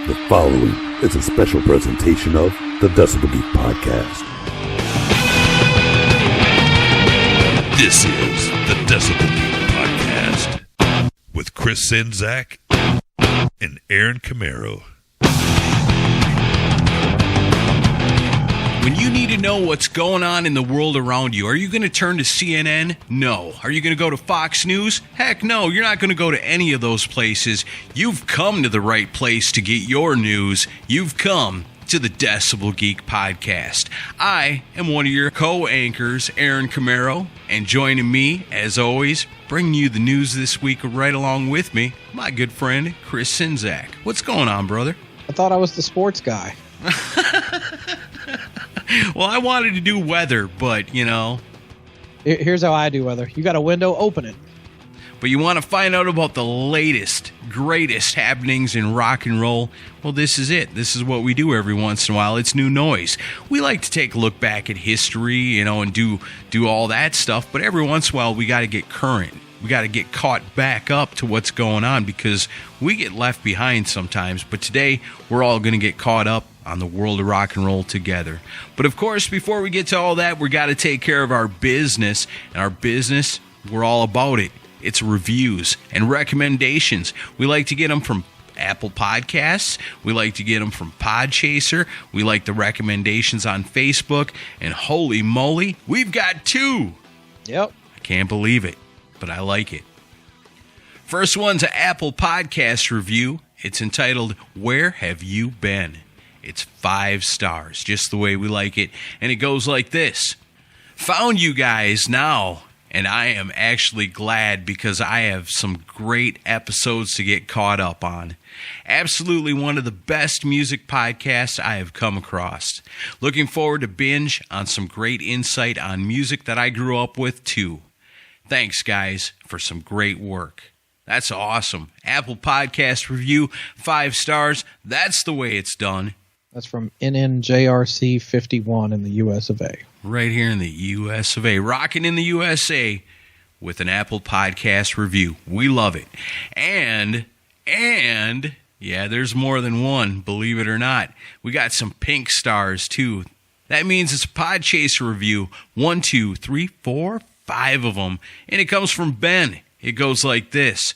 The following is a special presentation of the Decibel Geek podcast. This is the Decibel Geek podcast with Chris Czynszak and Aaron Camaro. When you need to know what's going on in the world around you, are you going to turn to CNN? No. Are you going to go to Fox News? Heck no, you're not going to go to any of those places. You've come to the right place to get your news. You've come to the Decibel Geek podcast. I am one of your co-anchors, Aaron Camaro, and joining me, as always, bringing you the news this week right along with me, my good friend, Chris Czynszak. What's going on, brother? I thought I was the sports guy. Well, I wanted to do weather, but, you know. Here's how I do weather. You got a window, open it. But you want to find out about the latest, greatest happenings in rock and roll? Well, this is it. This is what we do every once in a while. It's New Noize. We like to take a look back at history, you know, and do all that stuff. But every once in a while, we got to get current. We got to get caught back up to what's going on because we get left behind sometimes. But today, we're all going to get caught up on the world of rock and roll together. But of course, before we get to all that, we got to take care of our business. And our business, we're all about it. It's reviews and recommendations. We like to get them from Apple Podcasts. We like to get them from Podchaser. We like the recommendations on Facebook. And holy moly, we've got 2. Yep. I can't believe it, but I like it. First one's an Apple Podcast review. It's entitled, Where Have You Been? It's 5 stars, just the way we like it. And it goes like this. Found you guys now, and I am actually glad because I have some great episodes to get caught up on. Absolutely one of the best music podcasts I have come across. Looking forward to binge on some great insight on music that I grew up with too. Thanks, guys, for some great work. That's awesome. Apple Podcast review, 5 stars. That's the way it's done. That's from NNJRC 51 in the US of A. Right here in the US of A. Rocking in the USA with an Apple Podcast review. We love it. And, yeah, there's more than one, believe it or not. We got some pink stars, too. That means it's a Podchaser review. 1, 2, 3, 4, 5 of them. And it comes from Ben. It goes like this.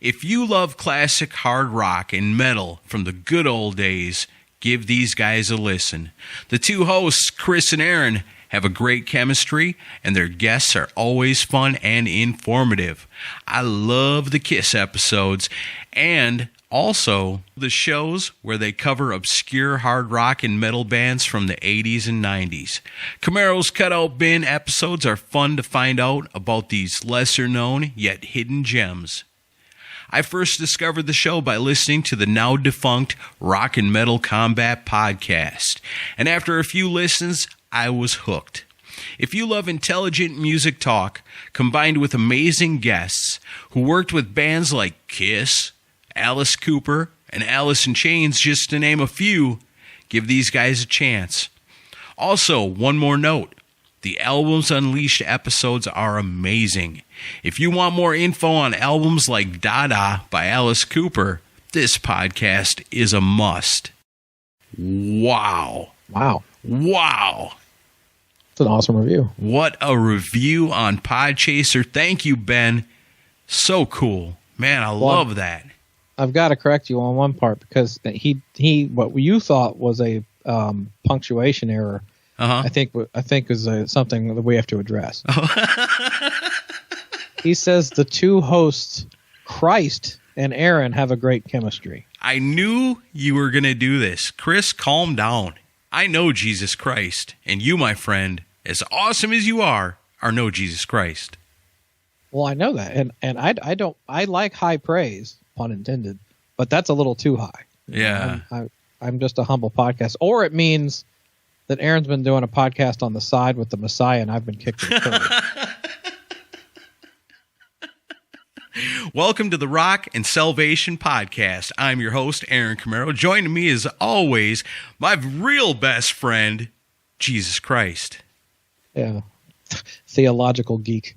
If you love classic hard rock and metal from the good old days, give these guys a listen. The 2 hosts, Chris and Aaron, have a great chemistry, and their guests are always fun and informative. I love the Kiss episodes, and also the shows where they cover obscure hard rock and metal bands from the 80s and 90s. Camaro's Cutout Bin episodes are fun to find out about these lesser-known yet hidden gems. I first discovered the show by listening to the now-defunct Rock and Metal Combat podcast, and after a few listens, I was hooked. If you love intelligent music talk combined with amazing guests who worked with bands like Kiss, Alice Cooper, and Alice in Chains, just to name a few, give these guys a chance. Also, one more note. The Albums Unleashed episodes are amazing. If you want more info on albums like Dada by Alice Cooper, this podcast is a must. Wow. Wow. Wow. It's an awesome review. What a review on Podchaser. Thank you, Ben. So cool. Man, I love that. I've got to correct you on one part because he what you thought was a punctuation error. I think is something that we have to address. He says the 2 hosts, Christ and Aaron, have a great chemistry. I knew you were going to do this. Chris, calm down. I know Jesus Christ, and you, my friend, as awesome as you are no Jesus Christ. Well, I know that, and I like high praise, pun intended, but that's a little too high. Yeah. I'm just a humble podcast, or it means that Aaron's been doing a podcast on the side with the Messiah, and I've been kicked to the curb. Welcome to the Rock and Salvation Podcast. I'm your host, Aaron Camaro. Joining me, as always, my real best friend, Jesus Christ. Yeah. Theological geek.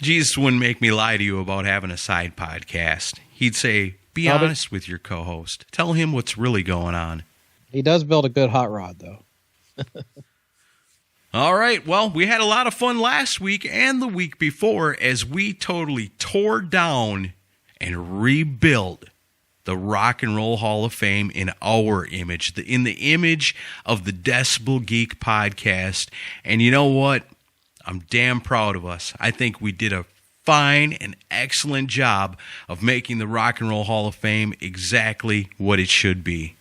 Jesus wouldn't make me lie to you about having a side podcast. He'd say, be honest with your co-host. Tell him what's really going on. He does build a good hot rod, though. All right. Well, we had a lot of fun last week and the week before as we totally tore down and rebuilt the Rock and Roll Hall of Fame in our image, in the image of the Decibel Geek podcast. And you know what? I'm damn proud of us. I think we did a fine and excellent job of making the Rock and Roll Hall of Fame exactly what it should be.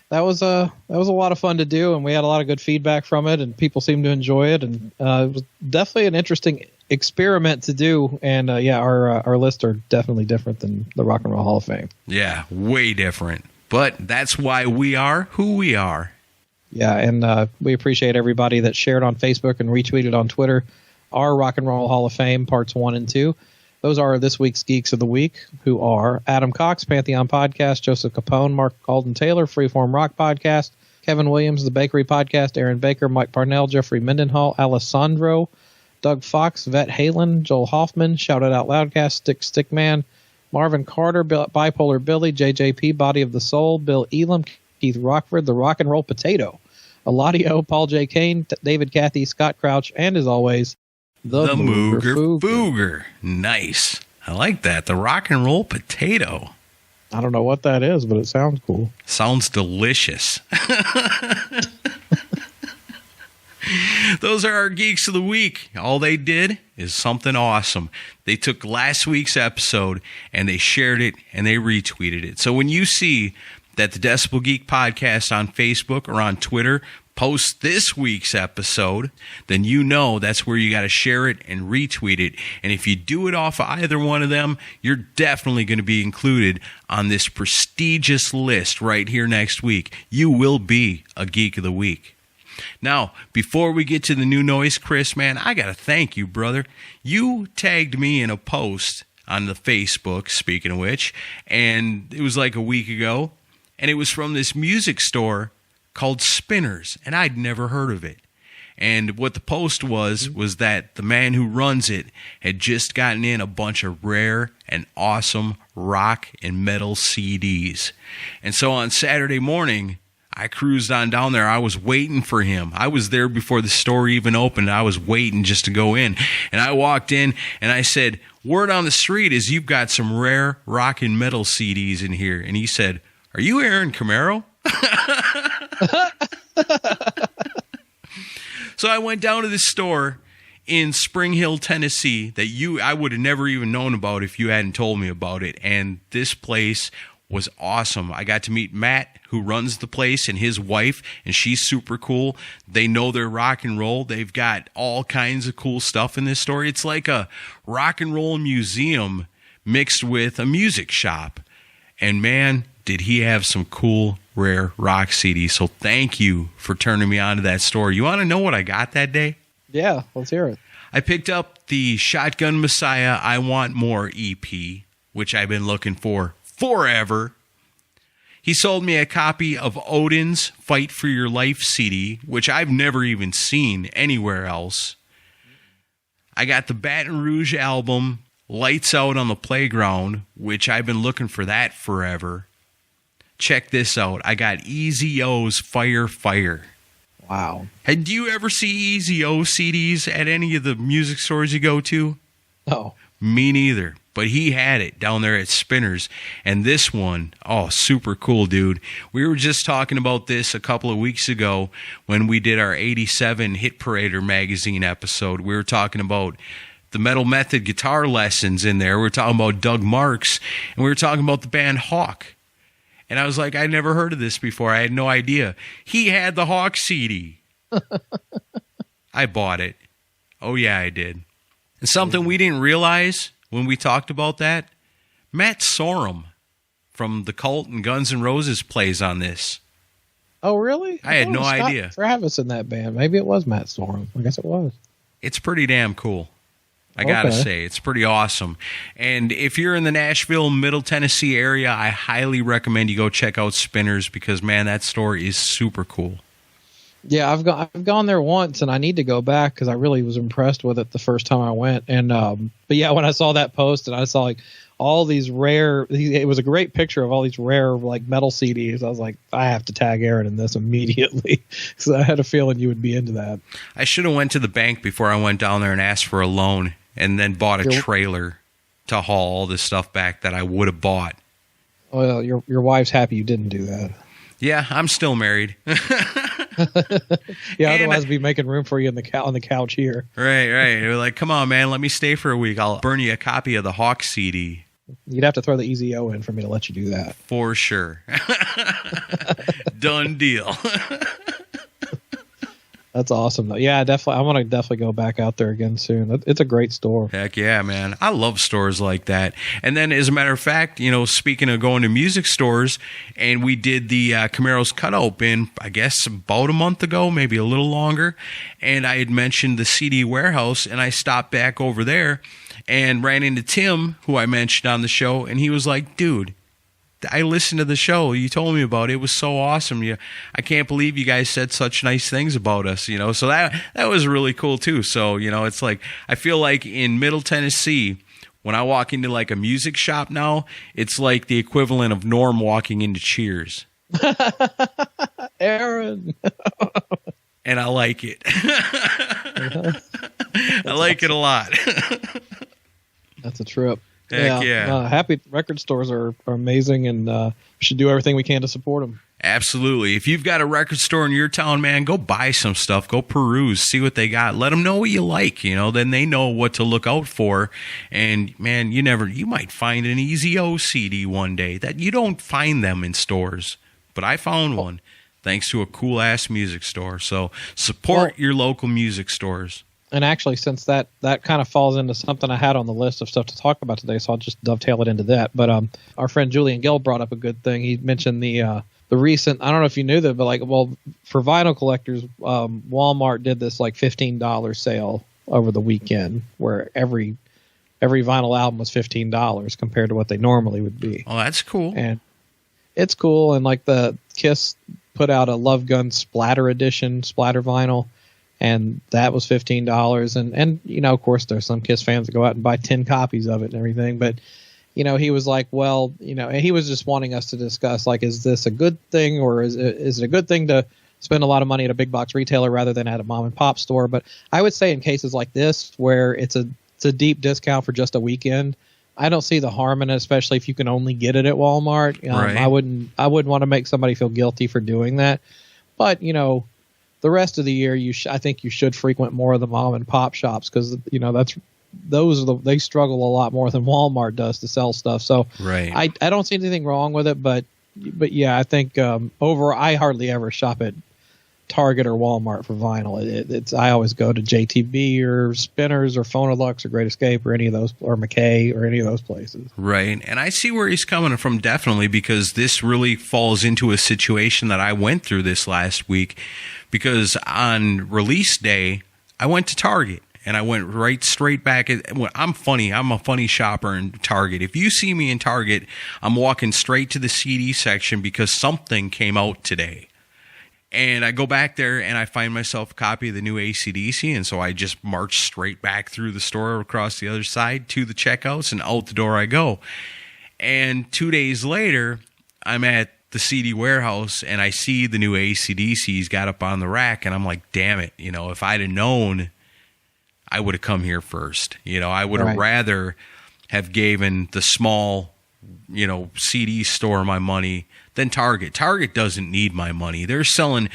That was a lot of fun to do, and we had a lot of good feedback from it, and people seemed to enjoy it, and it was definitely an interesting experiment to do. And our lists are definitely different than the Rock and Roll Hall of Fame. Yeah, way different, but that's why we are who we are. Yeah, and we appreciate everybody that shared on Facebook and retweeted on Twitter our Rock and Roll Hall of Fame parts 1 and 2. Those are this week's Geeks of the Week, who are Adam Cox, Pantheon Podcast, Joseph Capone, Mark Alden Taylor, Freeform Rock Podcast, Kevin Williams, The Bakery Podcast, Aaron Baker, Mike Parnell, Jeffrey Mendenhall, Alessandro, Doug Fox, Vet Halen, Joel Hoffman, Shout It Out Loudcast, Stickman, Marvin Carter, Bipolar Billy, JJP, Body of the Soul, Bill Elam, Keith Rockford, The Rock and Roll Potato, Eladio, Paul J. Kane, David Cathy, Scott Crouch, and as always, The Mooger Fooger. Nice. I like that. The Rock and Roll Potato. I don't know what that is, but it sounds cool. Sounds delicious. Those are our Geeks of the Week. All they did is something awesome. They took last week's episode and they shared it and they retweeted it. So when you see that the Decibel Geek podcast on Facebook or on Twitter post this week's episode, then you know that's where you got to share it and retweet it. And if you do it off of either one of them, you're definitely going to be included on this prestigious list right here next week. You will be a Geek of the Week. Now, before we get to the new Noize, Chris, man, I got to thank you, brother. You tagged me in a post on the Facebook, speaking of which, and it was like a week ago, and it was from this music store called Spinners, and I'd never heard of it. And what the post was that the man who runs it had just gotten in a bunch of rare and awesome rock and metal CDs. And so on Saturday morning, I cruised on down there. I was waiting for him. I was there before the store even opened. I was waiting just to go in. And I walked in, and I said, word on the street is you've got some rare rock and metal CDs in here. And he said, are you Aaron Camaro? So I went down to this store in Spring Hill, Tennessee that I would have never even known about if you hadn't told me about it. And this place was awesome. I got to meet Matt, who runs the place, and his wife, and she's super cool. They know their rock and roll. They've got all kinds of cool stuff in this store. It's like a rock and roll museum mixed with a music shop. And man, did he have some cool, rare rock CDs. So thank you for turning me on to that store. You want to know what I got that day? Yeah, let's hear it. I picked up the Shotgun Messiah I Want More EP, which I've been looking for forever. He sold me a copy of Odin's Fight for Your Life CD, which I've never even seen anywhere else. I got the Baton Rouge album, Lights Out on the Playground, which I've been looking for that forever. Check this out. I got Easy-O's Fire Fire. Wow. Hey, do you ever see Easy-O CDs at any of the music stores you go to? No. Me neither. But he had it down there at Spinners. And this one, oh, super cool, dude. We were just talking about this a couple of weeks ago when we did our 87 Hit Parader magazine episode. We were talking about the Metal Method guitar lessons in there. We were talking about Doug Marks. And we were talking about the band Hawk. And I was like, I'd never heard of this before. I had no idea. He had the Hawk CD. I bought it. Oh, yeah, I did. And something we didn't realize when we talked about that, Matt Sorum from The Cult and Guns N' Roses plays on this. Oh, really? I had no idea. Travis in that band. Maybe it was Matt Sorum. I guess it was. It's pretty damn cool. I got to say, it's pretty awesome. And if you're in the Nashville, Middle Tennessee area, I highly recommend you go check out Spinners because, man, that store is super cool. Yeah, I've gone there once, and I need to go back because I really was impressed with it the first time I went. And but yeah, when I saw that post and I saw like all these rare, it was a great picture of all these rare like metal CDs. I was like, I have to tag Aaron in this immediately because I had a feeling you would be into that. I should have went to the bank before I went down there and asked for a loan, and then bought a trailer to haul all this stuff back that I would have bought. Well, your wife's happy you didn't do that. Yeah, I'm still married. Yeah, otherwise, be making room for you on the couch here. Right. They're like, come on, man, let me stay for a week. I'll burn you a copy of the Hawk CD. You'd have to throw the Easy O in for me to let you do that. For sure. Done deal. That's awesome, though. Yeah, definitely. I want to definitely go back out there again soon. It's a great store. Heck yeah, man. I love stores like that. And then, as a matter of fact, speaking of going to music stores, and we did the Camaro's Cutout Bin, I guess, about a month ago, maybe a little longer. And I had mentioned the CD warehouse, and I stopped back over there and ran into Tim, who I mentioned on the show, and he was like, dude, I listened to the show you told me about. It was so awesome. I can't believe you guys said such nice things about us, So that was really cool too. So, it's like, I feel like in Middle Tennessee, when I walk into like a music shop now, it's like the equivalent of Norm walking into Cheers. Aaron. And I like it. I like it a lot. That's a trip. Heck yeah. Happy record stores are amazing, and we should do everything we can to support them. Absolutely. If you've got a record store in your town, man, go buy some stuff. Go peruse, see what they got. Let them know what you like, then they know what to look out for. And, man, you might find an Easy O CD one day. That you don't find them in stores, but I found one thanks to a cool-ass music store. So support your local music stores. And actually, since that kind of falls into something I had on the list of stuff to talk about today, so I'll just dovetail it into that. But our friend Julian Gill brought up a good thing. He mentioned the recent, I don't know if you knew that, but for vinyl collectors, Walmart did this like $15 sale over the weekend where every vinyl album was $15 compared to what they normally would be. Oh, that's cool. And it's cool. And like the Kiss put out a Love Gun Splatter Edition, Splatter vinyl. And that was $15. And of course, there's some Kiss fans that go out and buy 10 copies of it and everything. But, he was like, well, and he was just wanting us to discuss, like, is this a good thing or is it a good thing to spend a lot of money at a big box retailer rather than at a mom and pop store? But I would say in cases like this, where it's a deep discount for just a weekend, I don't see the harm in it, especially if you can only get it at Walmart. Right. I wouldn't want to make somebody feel guilty for doing that. But, the rest of the year, I think you should frequent more of the mom and pop shops because they struggle a lot more than Walmart does to sell stuff. So right. I don't see anything wrong with it, but yeah, I think I hardly ever shop at Target or Walmart for vinyl. I always go to JTB or Spinners or Phonolux or Great Escape or any of those, or McKay or any of those places. Right. And I see where he's coming from, definitely, because this really falls into a situation that I went through this last week, because on release day, I went to Target. And I went right straight back. I'm funny. I'm a funny shopper in Target. If you see me in Target, I'm walking straight to the CD section because something came out today. And I go back there and I find myself a copy of the new AC/DC. And so I just march straight back through the store across the other side to the checkouts and out the door I go. And 2 days later, I'm at the CD warehouse and I see the new AC/DC's got up on the rack. And I'm like, damn it. If I'd have known, I would have come here first. I would have rather have given the small, CD store my money than Target. Target doesn't need my money. They're selling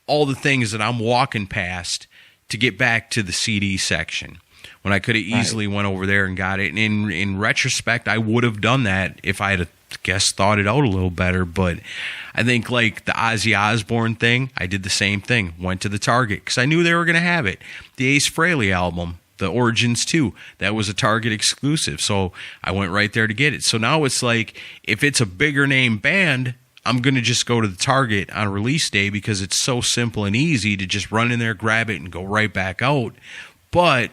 all the things that I'm walking past to get back to the CD section when I could have easily went over there and got it. And in retrospect, I would have done that if I had, thought it out a little better. But I think like the Ozzy Osbourne thing, I did the same thing. Went to the Target because I knew they were going to have it. The Ace Frehley album, the Origins 2, that was a Target exclusive. So I went right there to get it. So now it's like, if it's a bigger name band, I'm going to just go to the Target on release day because it's so simple and easy to just run in there, grab it, and go right back out. But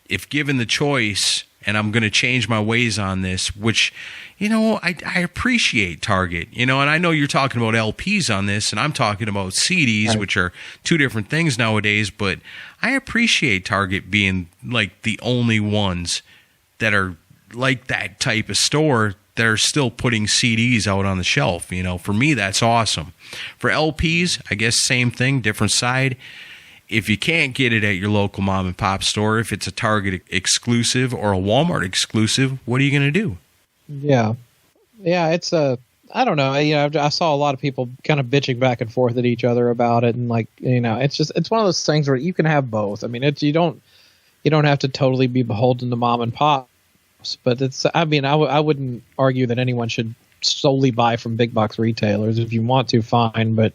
if given the choice and I'm going to change my ways on this, which, I appreciate Target, and I know you're talking about LPs on this, and I'm talking about CDs, right, which are two different things nowadays, but I appreciate Target being like the only ones that are like that type of store that are still putting CDs out on the shelf. For me, that's awesome. For LPs, I guess same thing, different side. If you can't get it at your local mom and pop store, if it's a Target exclusive or a Walmart exclusive, what are you going to do? Yeah. It's I don't know. I saw a lot of people kind of bitching back and forth at each other about it, and it's one of those things where you can have both. I mean, you don't have to totally be beholden to mom and pops, but I wouldn't argue that anyone should solely buy from big box retailers. If you want to, fine, but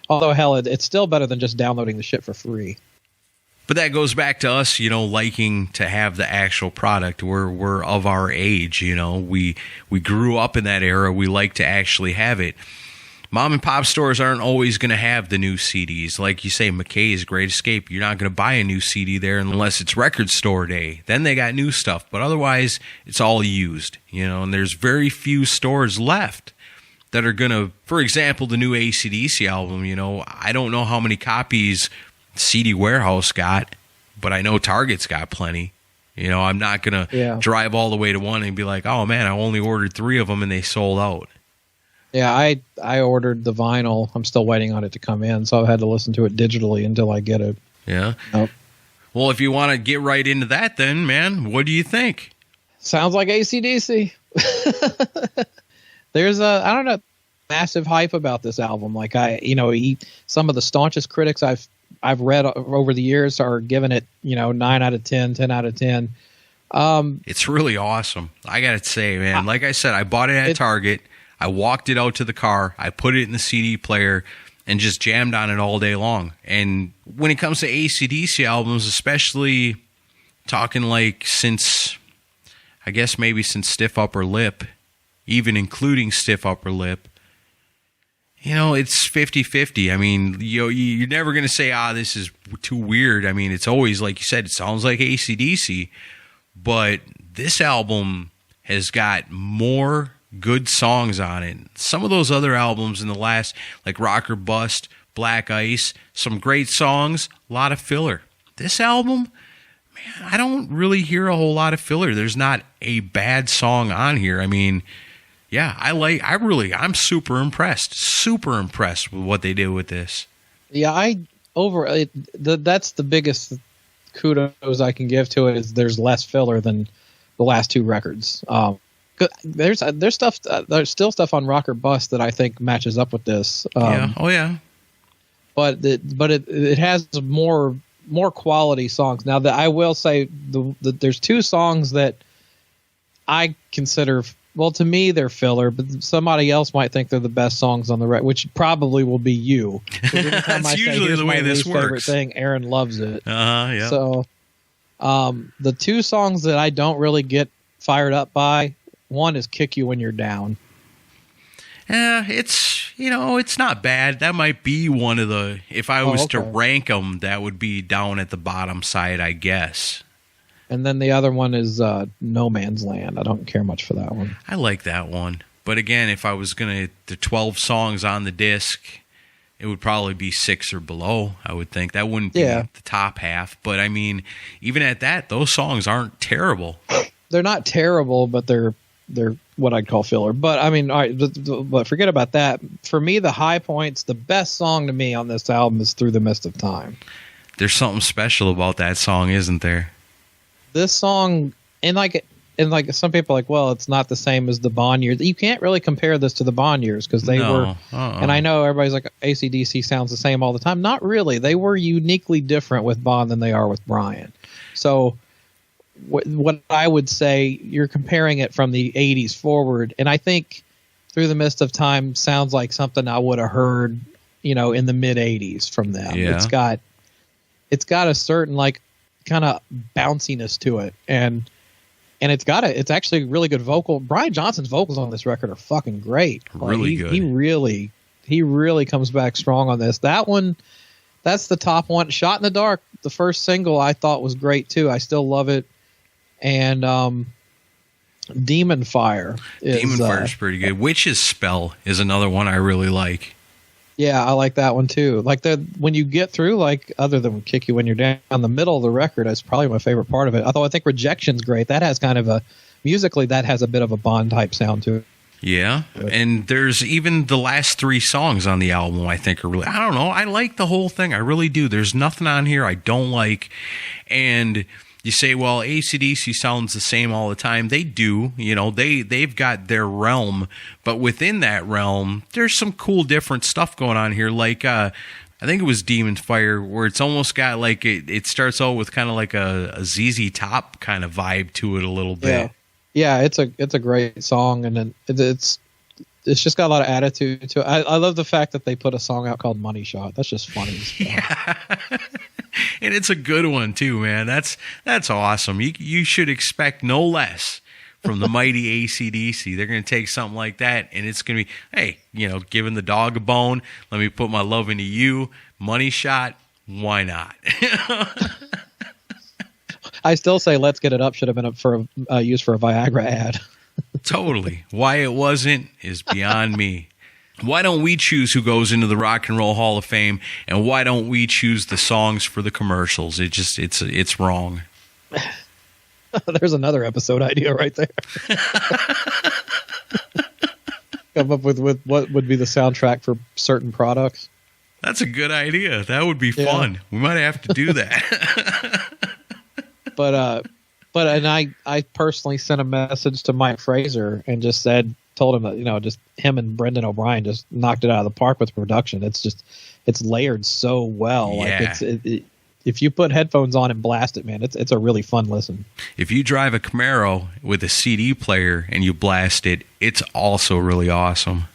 although, hell, it's still better than just downloading the shit for free. But that goes back to us, liking to have the actual product. We're of our age, We grew up in that era. We like to actually have it. Mom and pop stores aren't always going to have the new CDs. Like you say, McKay's Great Escape, you're not going to buy a new CD there unless it's record store day. Then they got new stuff. But otherwise, it's all used, and there's very few stores left that are going to, for example, the new AC/DC album, I don't know how many copies CD Warehouse got, but I know Target's got plenty. I'm not going to drive all the way to one and be like, oh man, I only ordered 3 of them and they sold out. Yeah, I ordered the vinyl. I'm still waiting on it to come in, so I've had to listen to it digitally until I get it. Yeah. Nope. Well, if you want to get right into that then, man, what do you think? Sounds like AC/DC. There's I don't know, massive hype about this album. Like some of the staunchest critics I've read over the years are giving it, 9 out of 10, 10 out of 10. It's really awesome. I got to say, man, like I said, I bought it at Target. I walked it out to the car. I put it in the CD player and just jammed on it all day long. And when it comes to AC/DC albums, especially talking like since Stiff Upper Lip, even including Stiff Upper Lip, it's 50-50. I mean, you're never going to say, this is too weird. I mean, it's always, like you said, it sounds like AC/DC, but this album has got more good songs on it. Some of those other albums in the last, like Rock or Bust, Black Ice, some great songs, a lot of filler. This album, man, I don't really hear a whole lot of filler. There's not a bad song on here. I mean, yeah, I'm super impressed with what they did with this. Yeah, that's the biggest kudos I can give to it is there's less filler than the last 2 records. There's still stuff on Rock or Bust that I think matches up with this. Yeah. But it has more quality songs. Now that I will say there's 2 songs that I consider, well, to me they're filler, but somebody else might think they're the best songs on the record, which probably will be you. That's usually the way this works. Favorite thing, Aaron loves it. Yeah. So, the 2 songs that I don't really get fired up by, one is Kick You When You're Down. Yeah, it's not bad. That might be one of the, if I was to rank them, that would be down at the bottom side, I guess. And then the other one is No Man's Land. I don't care much for that one. I like that one. But again, if I was the 12 songs on the disc, it would probably be 6 or below, I would think. That wouldn't be the top half. But I mean, even at that, those songs aren't terrible. They're not terrible, but they're what I'd call filler. But I mean, all right, but forget about that. For me, the high points, the best song to me on this album is Through the Mist of Time. There's something special about that song, isn't there? This song, and like some people are like, well, it's not the same as the Bond years. You can't really compare this to the Bond years because they were, and I know everybody's like, AC/DC sounds the same all the time. Not really. They were uniquely different with Bond than they are with Brian. So what I would say, you're comparing it from the 80s forward, and I think Through the Mist of Time sounds like something I would have heard, in the mid 80s from them. Yeah. It's got a certain like kind of bounciness to it, and it's actually really good vocal. Brian Johnson's vocals on this record are fucking great. Really good. He really comes back strong on this. That one, that's the top one. Shot in the Dark, the first single, I thought was great too. I still love it. And Demon Fire is pretty good. Witch's Spell is another one I really like. Yeah, I like that one too. Like when you get through, like other than Kick You When You're Down, the middle of the record is probably my favorite part of it. Although I think Rejection's great. That has kind of musically that has a bit of a Bond type sound to it. Yeah, and there's even the last 3 songs on the album I think are really, I don't know, I like the whole thing. I really do. There's nothing on here I don't like. And you say, well, AC/DC sounds the same all the time. They do. They've got their realm. But within that realm, there's some cool different stuff going on here. Like, I think it was Demon Fire, where it's almost got like, it starts out with kind of like a ZZ Top kind of vibe to it a little bit. Yeah, it's a great song, and then it's just got a lot of attitude to it. I love the fact that they put a song out called Money Shot. That's just funny. Yeah. And it's a good one too, man. That's awesome. You should expect no less from the mighty AC/DC. They're going to take something like that, and it's going to be, hey, giving the dog a bone. Let me put my love into you. Money Shot. Why not? I still say Let's Get It Up should have been up for used for a Viagra ad. Totally. Why it wasn't is beyond me. Why don't we choose who goes into the Rock and Roll Hall of Fame, and why don't we choose the songs for the commercials? It's wrong. There's another episode idea right there. Come up with what would be the soundtrack for certain products. That's a good idea. That would be fun. We might have to do that. But I personally sent a message to Mike Fraser and just told him that, just him and Brendan O'Brien just knocked it out of the park with production. It's layered so well. Yeah. Like if you put headphones on and blast it, man, it's a really fun listen. If you drive a Camaro with a CD player and you blast it, it's also really awesome.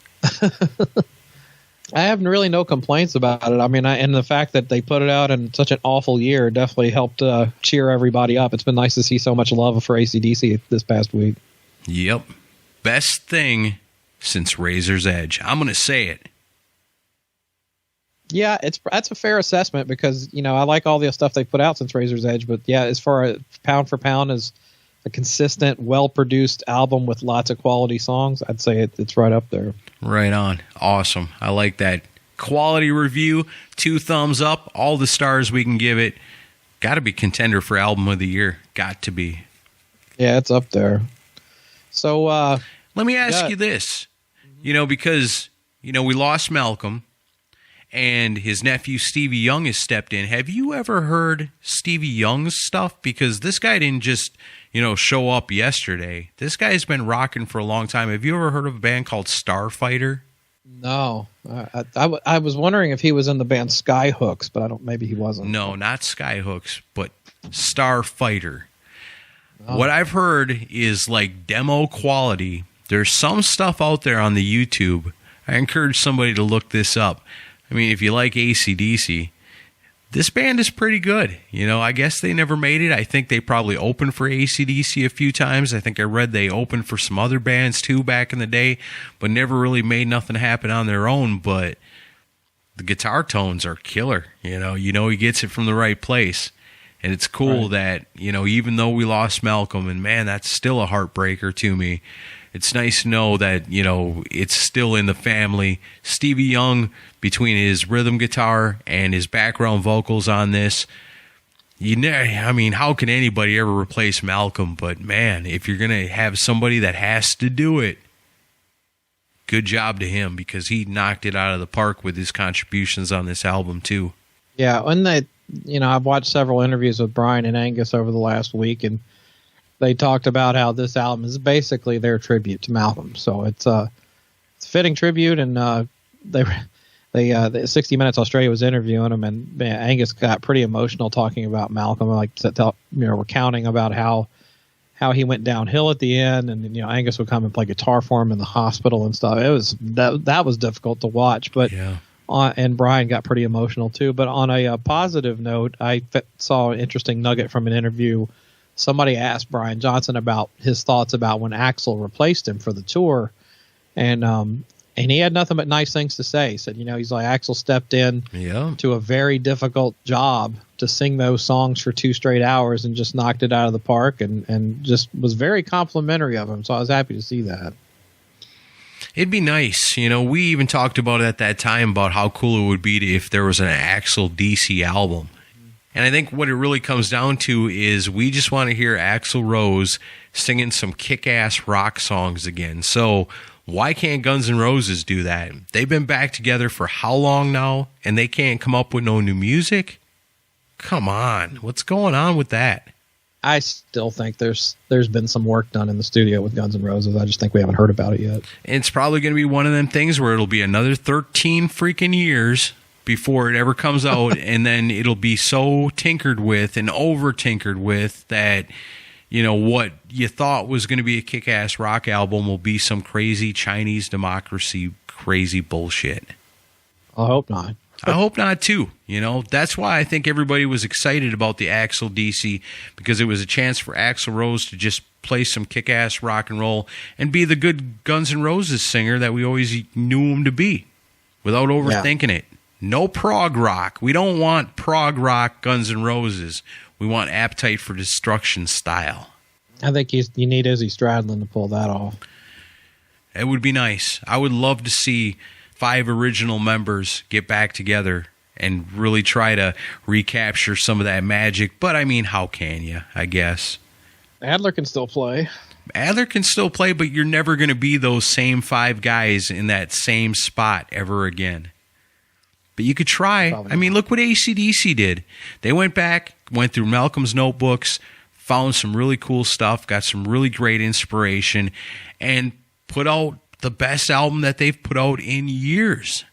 I have really no complaints about it. I mean, and the fact that they put it out in such an awful year definitely helped cheer everybody up. It's been nice to see so much love for AC/DC this past week. Yep. Best thing since Razor's Edge. I'm going to say it. Yeah, that's a fair assessment because, I like all the stuff they put out since Razor's Edge. But, yeah, as far as pound for pound as a consistent, well-produced album with lots of quality songs, I'd say it's right up there. Right on. Awesome. I like that. Quality review, 2 thumbs up, all the stars we can give it. Got to be contender for Album of the Year. Got to be. Yeah, it's up there. So let me ask you this. Because, we lost Malcolm and his nephew Stevie Young has stepped in. Have you ever heard Stevie Young's stuff? Because this guy didn't just, show up yesterday. This guy's been rocking for a long time. Have you ever heard of a band called Starfighter? No. I was wondering if he was in the band Skyhooks, but maybe he wasn't. No, not Skyhooks, but Starfighter. Oh. What I've heard is like demo quality. There's some stuff out there on the YouTube. I encourage somebody to look this up. I mean, if you like AC/DC, this band is pretty good. I guess they never made it. I think they probably opened for AC/DC a few times. I think I read they opened for some other bands too back in the day, but never really made nothing happen on their own. But the guitar tones are killer. He gets it from the right place. And it's cool that, even though we lost Malcolm, and man, that's still a heartbreaker to me. It's nice to know that, it's still in the family. Stevie Young, between his rhythm guitar and his background vocals on this, how can anybody ever replace Malcolm? But man, if you're going to have somebody that has to do it, good job to him because he knocked it out of the park with his contributions on this album too. Yeah, and I've watched several interviews with Brian and Angus over the last week, and they talked about how this album is basically their tribute to Malcolm. So it's a fitting tribute, and they 60 Minutes Australia was interviewing him, and man, Angus got pretty emotional talking about Malcolm, recounting about how he went downhill at the end, and Angus would come and play guitar for him in the hospital and stuff. It was that was difficult to watch, but. Yeah. And Brian got pretty emotional too. But on a positive note, I saw an interesting nugget from an interview. Somebody asked Brian Johnson about his thoughts about when Axl replaced him for the tour, and And he had nothing but nice things to say. He said, he's like, Axl stepped in to a very difficult job to sing those songs for 2 straight hours and just knocked it out of the park, and just was very complimentary of him. So I was happy to see that. It'd be nice. We even talked about it at that time about how cool it would be if there was an Axl DC album. And I think what it really comes down to is we just want to hear Axl Rose singing some kick-ass rock songs again. So why can't Guns N' Roses do that? They've been back together for how long now, and they can't come up with no new music? Come on. What's going on with that? I still think there's been some work done in the studio with Guns N' Roses. I just think we haven't heard about it yet. It's probably going to be one of them things where it'll be another 13 freaking years before it ever comes out, and then it'll be so tinkered with and over-tinkered with that, what you thought was going to be a kick-ass rock album will be some crazy Chinese democracy crazy bullshit. I hope not. I hope not, too. That's why I think everybody was excited about the Axl DC, because it was a chance for Axl Rose to just play some kick-ass rock and roll and be the good Guns N' Roses singer that we always knew him to be without overthinking it. No prog rock. We don't want prog rock Guns N' Roses. We want Appetite for Destruction style. I think you need Izzy Stradlin to pull that off. It would be nice. I would love to see 5 original members get back together and really try to recapture some of that magic. But, I mean, how can you, I guess? Adler can still play. Adler can still play, but you're never going to be those same 5 guys in that same spot ever again. But you could try. I mean, look what AC/DC did. They went back, went through Malcolm's notebooks, found some really cool stuff, got some really great inspiration, and put out the best album that they've put out in years.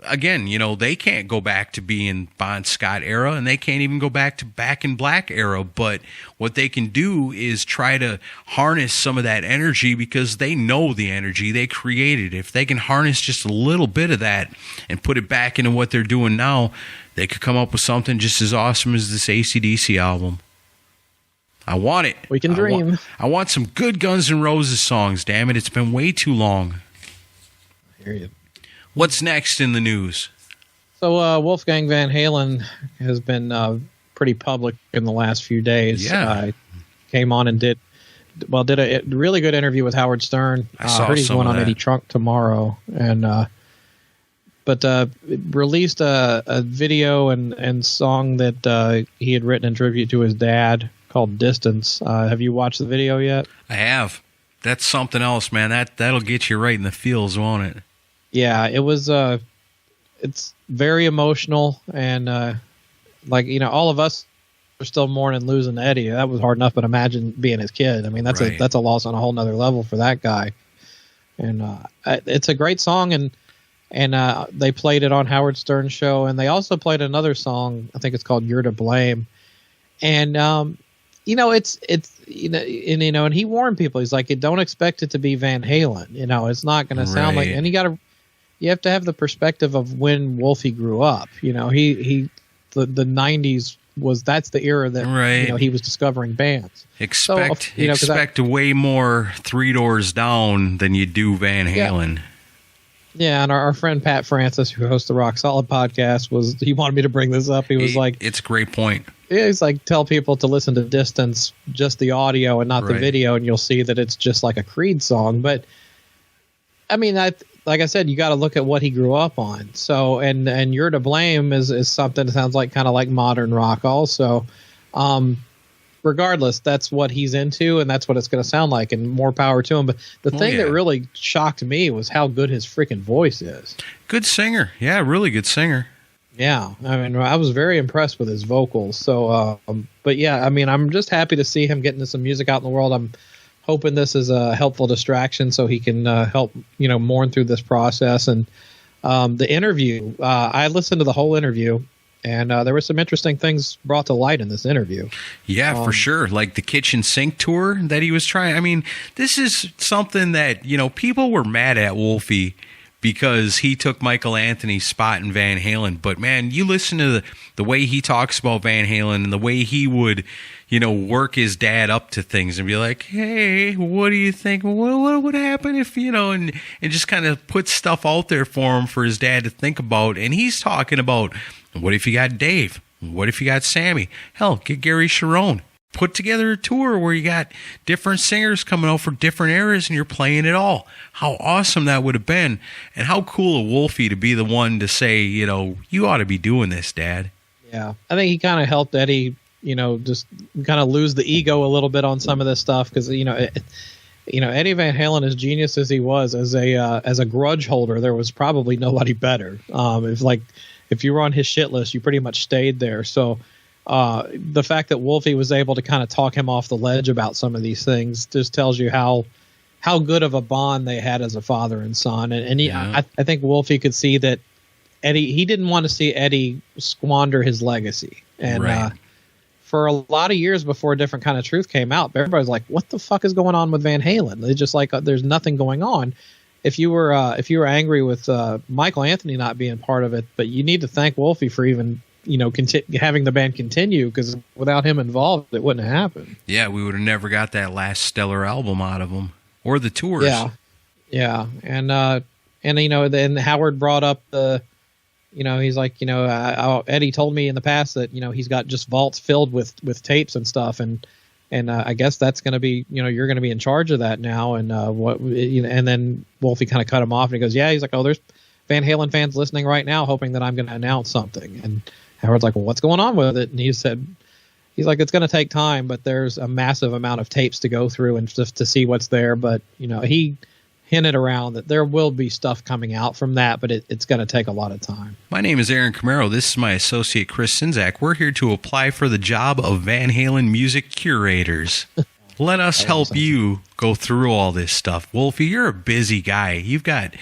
Again, they can't go back to being Bon Scott era, and they can't even go back to Back in Black era, but what they can do is try to harness some of that energy, because they know the energy they created. If they can harness just a little bit of that and put it back into what they're doing now, they could come up with something just as awesome as this AC/DC album. I want it. We can dream. I want some good Guns N' Roses songs, damn it. It's been way too long. I hear you. What's next in the news? So Wolfgang Van Halen has been pretty public in the last few days. Yeah. Came on and did a really good interview with Howard Stern. I saw heard he's some going of on that. Eddie Trunk tomorrow. But released a video and song that he had written in tribute to his dad called Distance. Have you watched the video yet? I have. That's something else, man. That'll get you right in the feels, won't it? Yeah, it was. It's very emotional, and all of us are still mourning losing Eddie. That was hard enough, but imagine being his kid. I mean, that's Right. a loss on a whole nother level for that guy. And it's a great song, and they played it on Howard Stern's show, and they also played another song. I think it's called "You're to Blame," and and he warned people. He's like, don't expect it to be Van Halen. It's not going to sound like. Right. And you have to have the perspective of when Wolfie grew up. The 90s that's the era that Right. he was discovering bands. Expect way more Three Doors Down than you do Van Halen. Yeah, and our friend Pat Francis, who hosts the Rock Solid podcast, he wanted me to bring this up. He was like, it's a great point. he's like, tell people to listen to Distance, just the audio and not the Right. video, and you'll see that it's just like a Creed song. But I mean, like I said, you got to look at what he grew up on. So, and You're to Blame is something that sounds like kind of like modern rock also. Regardless, that's what he's into, and that's what it's going to sound like, and more power to him. But the thing that really shocked me was how good his freaking voice is. Good singer. Yeah, really good singer. Yeah, I mean, I was very impressed with his vocals. So, but yeah, I mean, I'm just happy to see him getting some music out in the world. I'm hoping this is a helpful distraction so he can help, mourn through this process. And the interview, I listened to the whole interview, and there were some interesting things brought to light in this interview. Yeah, for sure. Like the kitchen sink tour that he was trying. I mean, this is something that, people were mad at Wolfie because he took Michael Anthony's spot in Van Halen. But, man, you listen to the way he talks about Van Halen and the way he would, work his dad up to things and be like, hey, what do you think? What would happen if, and just kind of put stuff out there for him for his dad to think about. And he's talking about, what if you got Dave? What if you got Sammy? Hell, get Gary Cherone. Put together a tour where you got different singers coming out for different eras and you're playing it all. How awesome that would have been. And how cool of Wolfie to be the one to say, you ought to be doing this, Dad. Yeah. I think he kind of helped Eddie, just kind of lose the ego a little bit on some of this stuff. Because, Eddie Van Halen, as genius as he was, as a grudge holder, there was probably nobody better. If you were on his shit list, you pretty much stayed there. So, the fact that Wolfie was able to kind of talk him off the ledge about some of these things just tells you how good of a bond they had as a father and son. I think Wolfie could see that he didn't want to see Eddie squander his legacy. And right. For a lot of years before A Different Kind of Truth came out, everybody's like, what the fuck is going on with Van Halen? They just like, there's nothing going on. If you were angry with Michael Anthony not being part of it, but you need to thank Wolfie for even having the band continue, because without him involved, it wouldn't have happened. Yeah, we would have never got that last stellar album out of him, or the tours. Yeah, and then Howard brought up he's like, Eddie told me in the past that he's got just vaults filled with tapes and stuff, and I guess that's going to be you're going to be in charge of that now, and and then Wolfie kind of cut him off, and he goes, yeah, he's like, oh, there's Van Halen fans listening right now, hoping that I'm going to announce something, and Howard's like, well, what's going on with it? And he's like, it's going to take time, but there's a massive amount of tapes to go through and just to see what's there. But, he hinted around that there will be stuff coming out from that, but it's going to take a lot of time. My name is Aaron Camaro. This is my associate, Chris Sinzak. We're here to apply for the job of Van Halen music curators. Let us help you go through all this stuff. Wolfie, you're a busy guy. You've got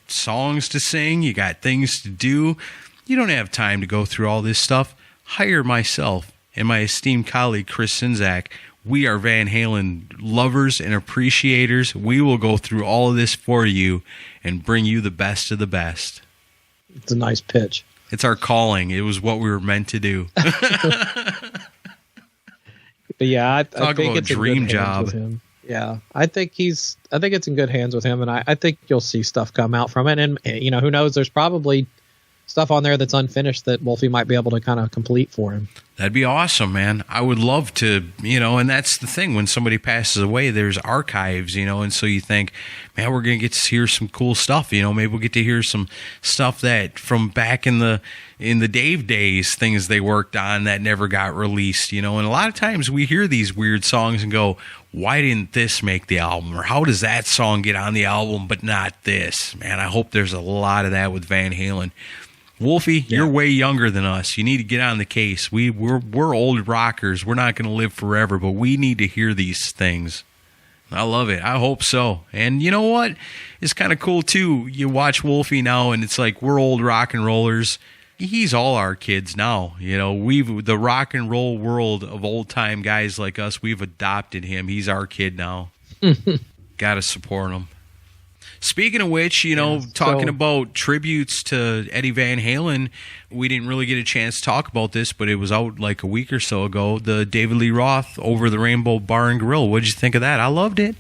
songs to sing. You got things to do. You don't have time to go through all this stuff. Hire myself and my esteemed colleague, Chris Sinzak. We are Van Halen lovers and appreciators. We will go through all of this for you and bring you the best of the best. It's a nice pitch. It's our calling. It was what we were meant to do. But yeah, I think it's a dream job with him. Yeah, I think it's in good hands with him, and I think you'll see stuff come out from it. And who knows? There's probably stuff on there that's unfinished that Wolfie might be able to kind of complete for him. That'd be awesome, man. I would love to, and that's the thing. When somebody passes away, there's archives, and so you think, man, we're going to get to hear some cool stuff. Maybe we'll get to hear some stuff that from back in the Dave days, things they worked on that never got released, and a lot of times we hear these weird songs and go, why didn't this make the album? Or how does that song get on the album but not this? Man, I hope there's a lot of that with Van Halen. Wolfie, You're way younger than us. You need to get on the case. We're old rockers. We're not going to live forever, but we need to hear these things. I love it. I hope so. And you know what? It's kind of cool, too. You watch Wolfie now, and it's like we're old rock and rollers. He's all our kids now. The rock and roll world of old-time guys like us, we've adopted him. He's our kid now. Got to support him. Speaking of which, talking about tributes to Eddie Van Halen, we didn't really get a chance to talk about this, but it was out like a week or so ago, the David Lee Roth Over the Rainbow Bar and Grill. What'd you think of that? I loved it.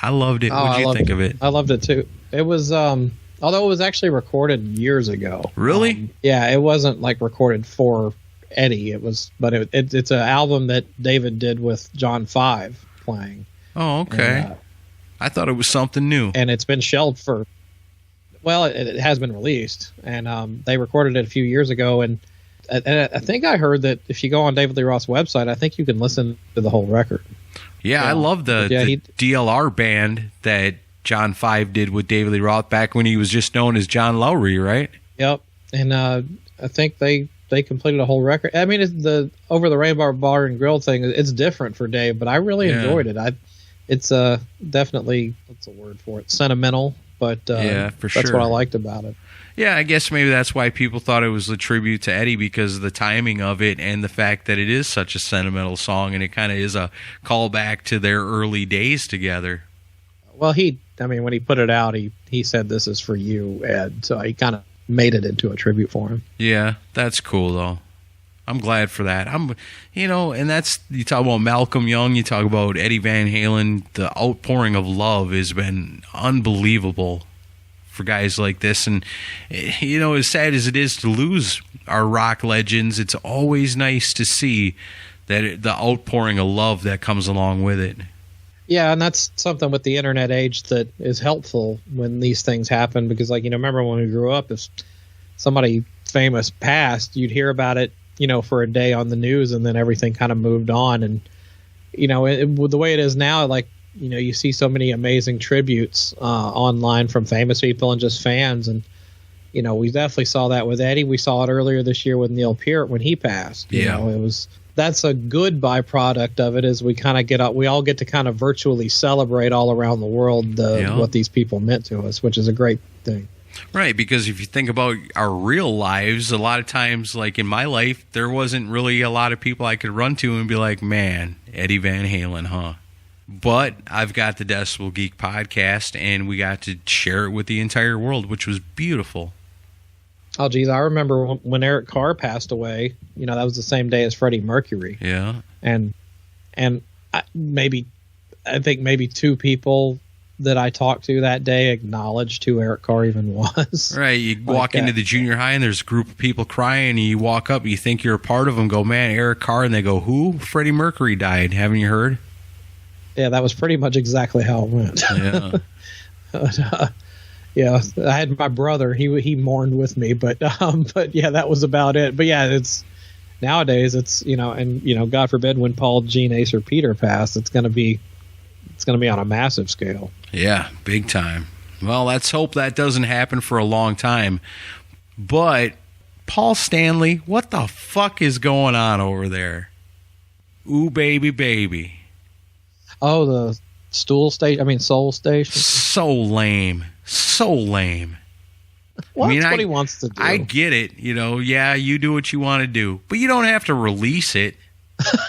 What'd you think of it? I loved it, too. It was, although it was actually recorded years ago. Really? Yeah, it wasn't like recorded for Eddie. But it's an album that David did with John 5 playing. Oh, okay. And, I thought it was something new. And it's been shelved it has been released. And they recorded it a few years ago. And I think I heard that if you go on David Lee Roth's website, I think you can listen to the whole record. Yeah, I love the DLR band that John 5 did with David Lee Roth back when he was just known as John Lowry, right? Yep. And I think they completed a whole record. I mean, it's the Over the Rainbow Bar and Grill thing, it's different for Dave, but I really enjoyed it. It's definitely, what's the word for it? Sentimental, but that's what I liked about it. Yeah, I guess maybe that's why people thought it was a tribute to Eddie, because of the timing of it and the fact that it is such a sentimental song, and it kind of is a callback to their early days together. Well, he when he put it out, he said, "This is for you, Ed." So he kind of made it into a tribute for him. Yeah, that's cool though. I'm glad for that. And that's, you talk about Malcolm Young, you talk about Eddie Van Halen. The outpouring of love has been unbelievable for guys like this. And, as sad as it is to lose our rock legends, it's always nice to see that the outpouring of love that comes along with it. Yeah, and that's something with the internet age that is helpful when these things happen, because, remember when we grew up, if somebody famous passed, you'd hear about it, for a day on the news, and then everything kind of moved on. And, the way it is now, you see so many amazing tributes online from famous people and just fans. And, we definitely saw that with Eddie. We saw it earlier this year with Neil Peart when he passed. That's a good byproduct of it, is we kind of we all get to kind of virtually celebrate all around the world what these people meant to us, which is a great thing. Right, because if you think about our real lives, a lot of times, like in my life, there wasn't really a lot of people I could run to and be like, man, Eddie Van Halen, huh? But I've got the Decibel Geek podcast, and we got to share it with the entire world, which was beautiful. Oh, geez, I remember when Eric Carr passed away, that was the same day as Freddie Mercury. Yeah. And I think maybe two people that I talked to that day acknowledged who Eric Carr even was. Right, you walk into the junior high and there's a group of people crying, and you walk up, you think you're a part of them, go, man, Eric Carr, and they go, who? Freddie Mercury died. Haven't you heard? Yeah, that was pretty much exactly how it went. Yeah. Yeah, I had my brother. He mourned with me, but yeah, that was about it. But yeah, it's nowadays it's and God forbid when Paul, Gene, Ace, or Peter pass, it's gonna be on a massive scale. Yeah, big time. Well, let's hope that doesn't happen for a long time. But Paul Stanley, what the fuck is going on over there? Ooh, baby, baby. Oh, the Soul Station. So lame. So lame. Well, that's what he wants to do. I get it. Yeah, you do what you want to do. But you don't have to release it.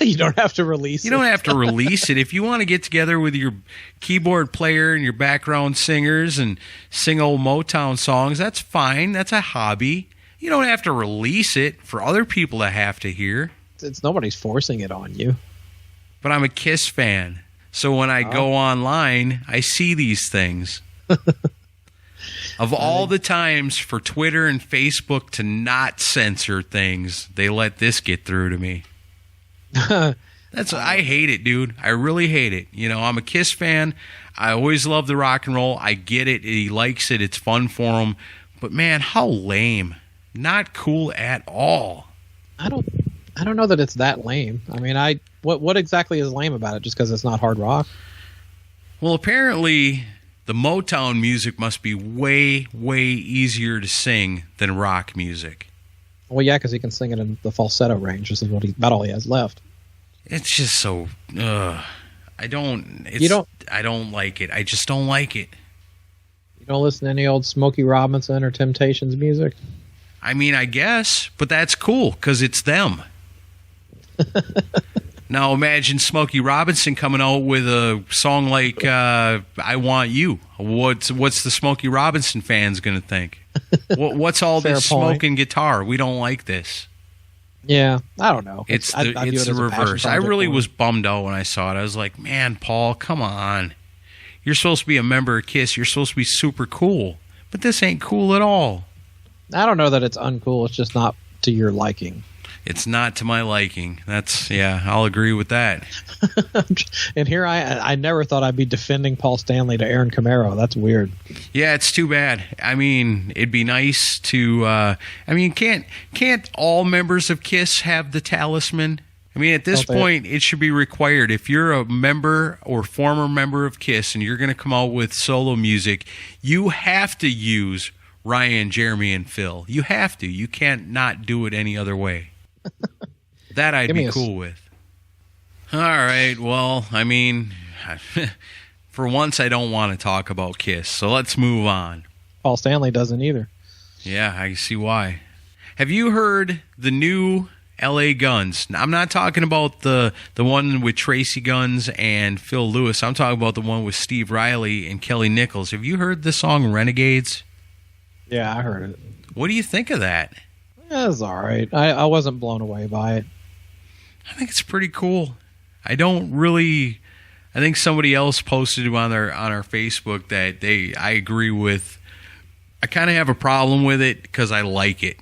You don't have to release it. You don't have to release it. If you want to get together with your keyboard player and your background singers and sing old Motown songs, that's fine. That's a hobby. You don't have to release it for other people to have to hear. It's nobody's forcing it on you. But I'm a Kiss fan. So when I go online, I see these things. Of all the times for Twitter and Facebook to not censor things, they let this get through to me. I hate it, dude. I really hate it. I'm a Kiss fan. I always love the rock and roll. I get it. He likes it. It's fun for him. But man, how lame. Not cool at all. I don't know that it's that lame. I mean, what exactly is lame about it? Just because it's not hard rock? Well, apparently the Motown music must be way, way easier to sing than rock music. Well, yeah, because he can sing it in the falsetto range. This is about all he has left. It's just so. I don't like it. I just don't like it. You don't listen to any old Smokey Robinson or Temptations music? I mean, I guess, but that's cool because it's them. Now imagine Smokey Robinson coming out with a song like "I Want You." What's the Smokey Robinson fans going to think? What's all this smoking guitar? We don't like this. Yeah, I don't know. It's the reverse. I really was bummed out when I saw it. I was like, man, Paul, come on. You're supposed to be a member of Kiss. You're supposed to be super cool. But this ain't cool at all. I don't know that it's uncool. It's just not to your liking. It's not to my liking. I'll agree with that. And here I never thought I'd be defending Paul Stanley to Aaron Camaro. That's weird. Yeah, it's too bad. I mean, it'd be nice to. Can't all members of Kiss have the talisman? I mean, at this point, it should be required. If you're a member or former member of Kiss and you're going to come out with solo music, you have to use Ryan, Jeremy, and Phil. You have to. You can't not do it any other way. That I'd be cool with. All right. Well, I mean, for once, I don't want to talk about Kiss, so let's move on. Paul Stanley doesn't either. Yeah, I see why. Have you heard the new L.A. Guns. Now, I'm not talking about the one with Tracy Guns and Phil Lewis. I'm talking about the one with Steve Riley and Kelly Nichols. Have you heard the song Renegades? Yeah, I heard it. What do you think of that? Yeah, it was all right. I wasn't blown away by it. I think it's pretty cool. I think somebody else posted it on our Facebook that I agree with. I kind of have a problem with it because I like it.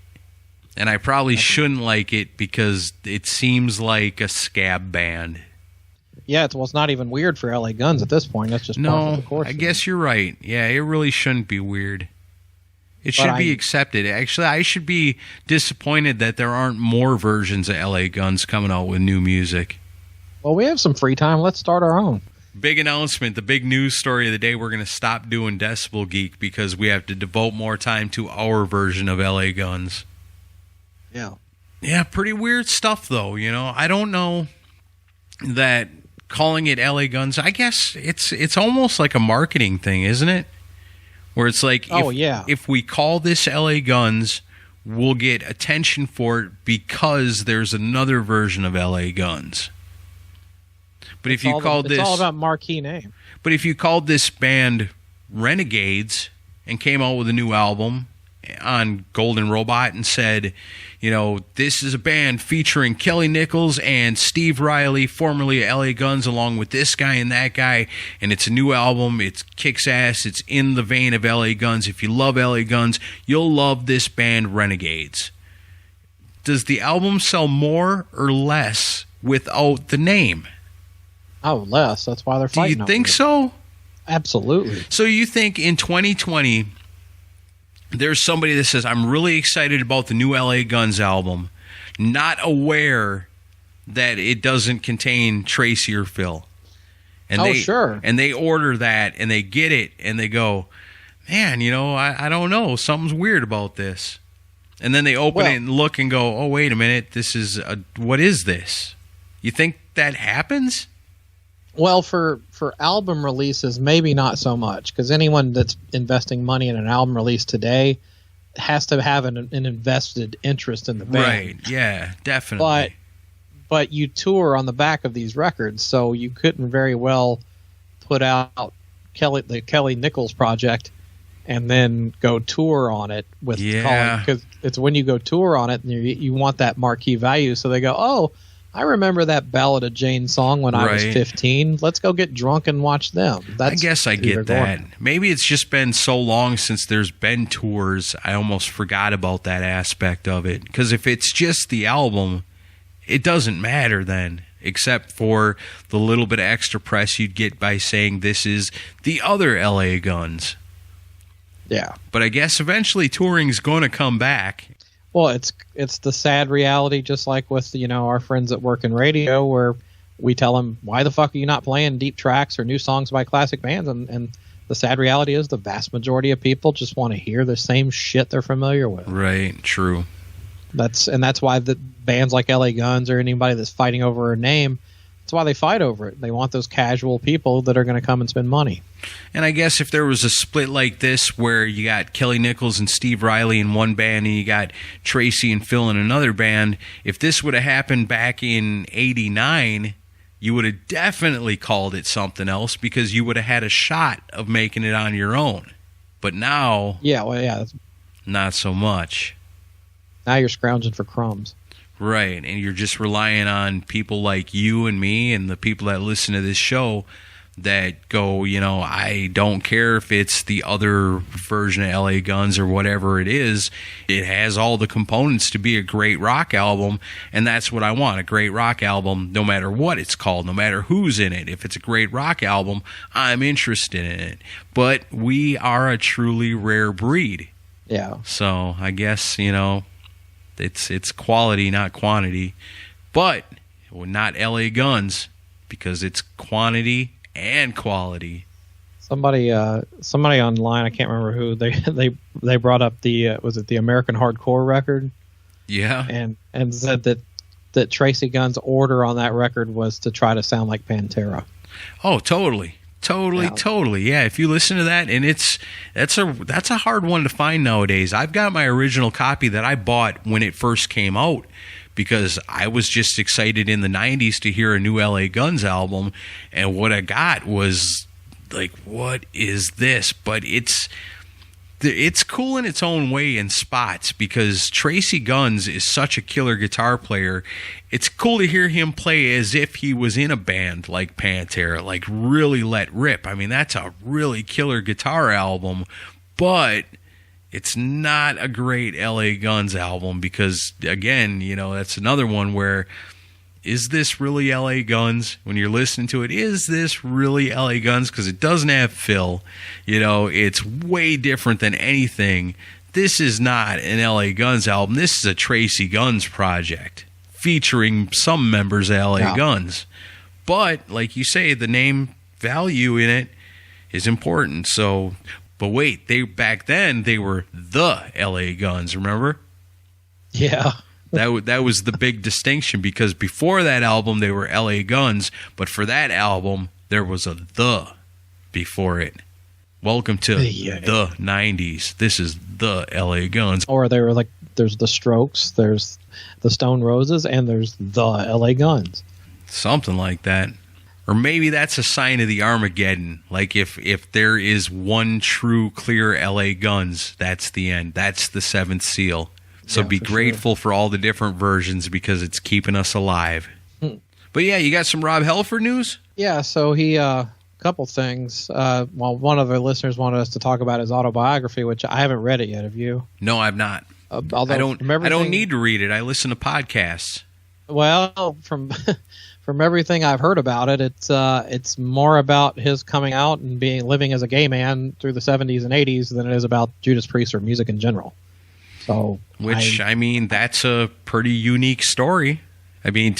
And I probably shouldn't like it because it seems like a scab band. Yeah, it's not even weird for LA Guns at this point. That's just part of the course. I guess you're right. Yeah, it really shouldn't be weird. It should be accepted. Actually, I should be disappointed that there aren't more versions of LA Guns coming out with new music. Well, we have some free time. Let's start our own. Big announcement, the big news story of the day, we're going to stop doing Decibel Geek because we have to devote more time to our version of LA Guns. Yeah. Yeah, pretty weird stuff, though. I don't know that calling it LA Guns, I guess it's almost like a marketing thing, isn't it? Where it's like, if we call this LA Guns, we'll get attention for it because there's another version of LA Guns. But if you called this... It's all about marquee name. But if you called this band Renegades and came out with a new album on Golden Robot and said, this is a band featuring Kelly Nichols and Steve Riley, formerly of LA Guns, along with this guy and that guy, and it's a new album, it kicks ass, it's in the vein of LA Guns. If you love LA Guns, you'll love this band Renegades. Does the album sell more or less without the name? Oh, less. That's why they're fighting. Do you think so? Absolutely. So you think in 2020... there's somebody that says, I'm really excited about the new LA Guns album, not aware that it doesn't contain Tracy or Phil. And sure. And they order that, and they get it, and they go, man, I don't know. Something's weird about this. And then they open it and look and go, oh, wait a minute. What is this? You think that happens? Well, for album releases, maybe not so much, because anyone that's investing money in an album release today has to have an invested interest in the band. Right, yeah, definitely. But you tour on the back of these records, so you couldn't very well put out the Kelly Nichols project and then go tour on it with calling, because it's when you go tour on it and you want that marquee value, so they go, oh, I remember that Ballad of Jane song when I was 15. Let's go get drunk and watch them. I guess I get that. Maybe it's just been so long since there's been tours, I almost forgot about that aspect of it. Because if it's just the album, it doesn't matter then, except for the little bit of extra press you'd get by saying this is the other LA Guns. Yeah. But I guess eventually touring's going to come back. Well, it's the sad reality, just like with our friends that work in radio, where we tell them, why the fuck are you not playing deep tracks or new songs by classic bands? And the sad reality is the vast majority of people just want to hear the same shit they're familiar with. Right, true. That's why the bands like LA Guns or anybody that's fighting over a name, that's why they fight over it. They want those casual people that are going to come and spend money. And I guess if there was a split like this where you got Kelly Nichols and Steve Riley in one band and you got Tracy and Phil in another band, if this would have happened back in 89, you would have definitely called it something else because you would have had a shot of making it on your own. But now, not so much. Now you're scrounging for crumbs. Right, and you're just relying on people like you and me and the people that listen to this show that go, I don't care if it's the other version of LA Guns or whatever it is. It has all the components to be a great rock album, and that's what I want, a great rock album, no matter what it's called, no matter who's in it. If it's a great rock album, I'm interested in it. But we are a truly rare breed. Yeah. So I guess, it's quality, not quantity. But not LA Guns, because it's quantity and quality. Somebody online, I can't remember who, they brought up the was it the American Hardcore record? Yeah. And said that Tracy Gunn's order on that record was to try to sound like Pantera. Oh, totally. Yeah, if you listen to that, and that's a hard one to find nowadays. I've got my original copy that I bought when it first came out because I was just excited in the 90s to hear a new LA Guns album, and what I got was like, what is this? But it's cool in its own way in spots, because Tracy Guns is such a killer guitar player. It's cool to hear him play as if he was in a band like Pantera, like really let rip. I mean, that's a really killer guitar album, but it's not a great LA Guns album because, again, that's another one where, is this really LA Guns? When you're listening to it, is this really LA Guns? Because it doesn't have Phil. It's way different than anything. This is not an LA Guns album. This is a Tracy Guns project featuring some members of LA Guns. But, like you say, the name value in it is important. So, but wait, back then they were the LA Guns, remember? Yeah. That was the big distinction, because before that album they were LA Guns, but for that album there was a "the" before it. Welcome to the 90s. This is the LA Guns. Or they were like, there's the Strokes, there's the Stone Roses, and there's the LA Guns. Something like that. Or maybe that's a sign of the Armageddon. Like if there is one true clear LA Guns, that's the end. That's the seventh seal. So be grateful for all the different versions, because it's keeping us alive. But yeah, you got some Rob Halford news? Yeah, so he, couple things. One of our listeners wanted us to talk about his autobiography, which I haven't read it yet. Have you? No, I've not. I don't need to read it. I listen to podcasts. Well, from everything I've heard about it, it's more about his coming out and living as a gay man through the 70s and 80s than it is about Judas Priest or music in general. So, I mean, that's a pretty unique story. I mean,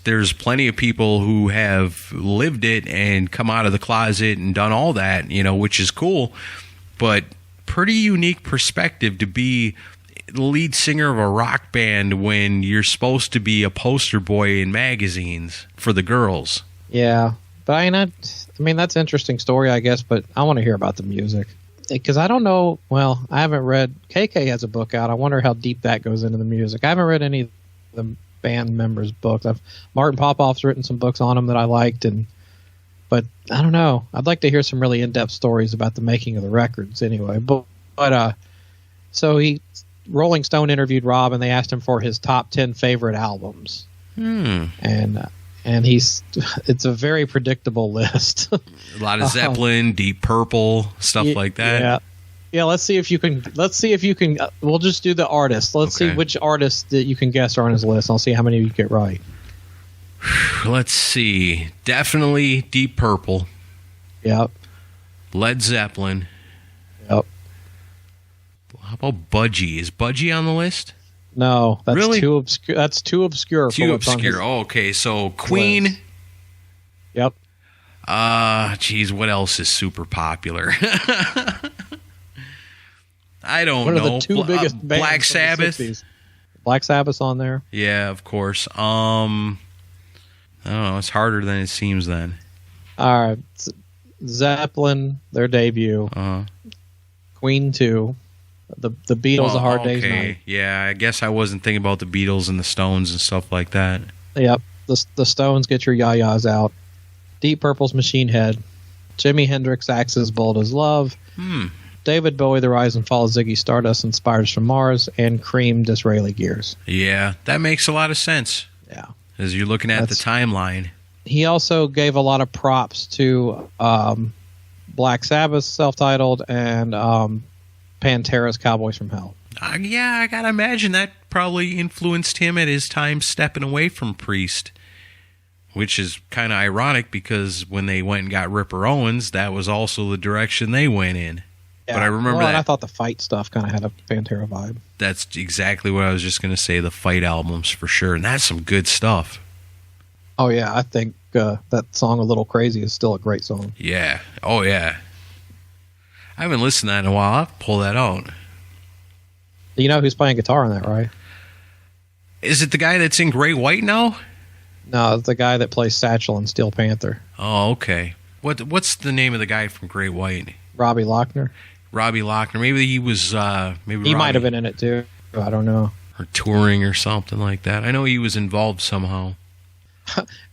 there's plenty of people who have lived it and come out of the closet and done all that, which is cool, but pretty unique perspective to be the lead singer of a rock band when you're supposed to be a poster boy in magazines for the girls. Yeah, but I mean, that's an interesting story, I guess, but I want to hear about the music. Because I don't know, I haven't read, KK has a book out. I wonder how deep that goes into the music. I haven't read any of the band members' books. Martin Popoff's written some books on them that I liked, but I don't know. I'd like to hear some really in-depth stories about the making of the records anyway. So Rolling Stone interviewed Rob, and they asked him for his top 10 favorite albums. And it's a very predictable list. A lot of Zeppelin, Deep Purple, stuff like that. Yeah. Let's see if you can. We'll just do the artists. Let's see which artists that you can guess are on his list. I'll see how many you get right. Let's see. Definitely Deep Purple. Yep. Led Zeppelin. Yep. How about Budgie? Is Budgie on the list? No, that's really? too obscure. That's too obscure. Too obscure. Oh, okay, so Queen. List. Yep. Geez, what else is super popular? I don't know. What are the two biggest bands? Black Sabbath. Black Sabbath's on there. Yeah, of course. I don't know. It's harder than it seems then. All right, Zeppelin, their debut. Queen 2. The Beatles, A Hard Day's Night. Yeah, I guess I wasn't thinking about the Beatles and the Stones and stuff like that. Yep. The Stones, Get Your Ya-Ya's Out. Deep Purple's Machine Head. Jimi Hendrix, Axe's Bold as Love. David Bowie, The Rise and Fall of Ziggy Stardust and Spiders from Mars. And Cream, Disraeli Gears. Yeah, that makes a lot of sense. Yeah. As you're looking at the timeline. He also gave a lot of props to Black Sabbath's self-titled and Pantera's Cowboys from Hell. Yeah, I gotta imagine that probably influenced him at his time stepping away from Priest, which is kind of ironic because when they went and got Ripper Owens, that was also the direction they went in. Yeah, but I remember that. And I thought the Fight stuff kind of had a Pantera vibe. That's exactly what I was just going to say, the Fight albums for sure, and that's some good stuff. Oh, yeah, I think that song A Little Crazy is still a great song. Yeah. Oh, yeah. I haven't listened to that in a while. I'll have to pull that out. You know who's playing guitar on that, right? Is it the guy that's in Great White now? No, it's the guy that plays Satchel in Steel Panther. Oh, okay. What's the name of the guy from Great White? Robbie Lochner. Robbie Lochner. Maybe he was... He might have been in it, too. I don't know. or touring or something like that. I know he was involved somehow.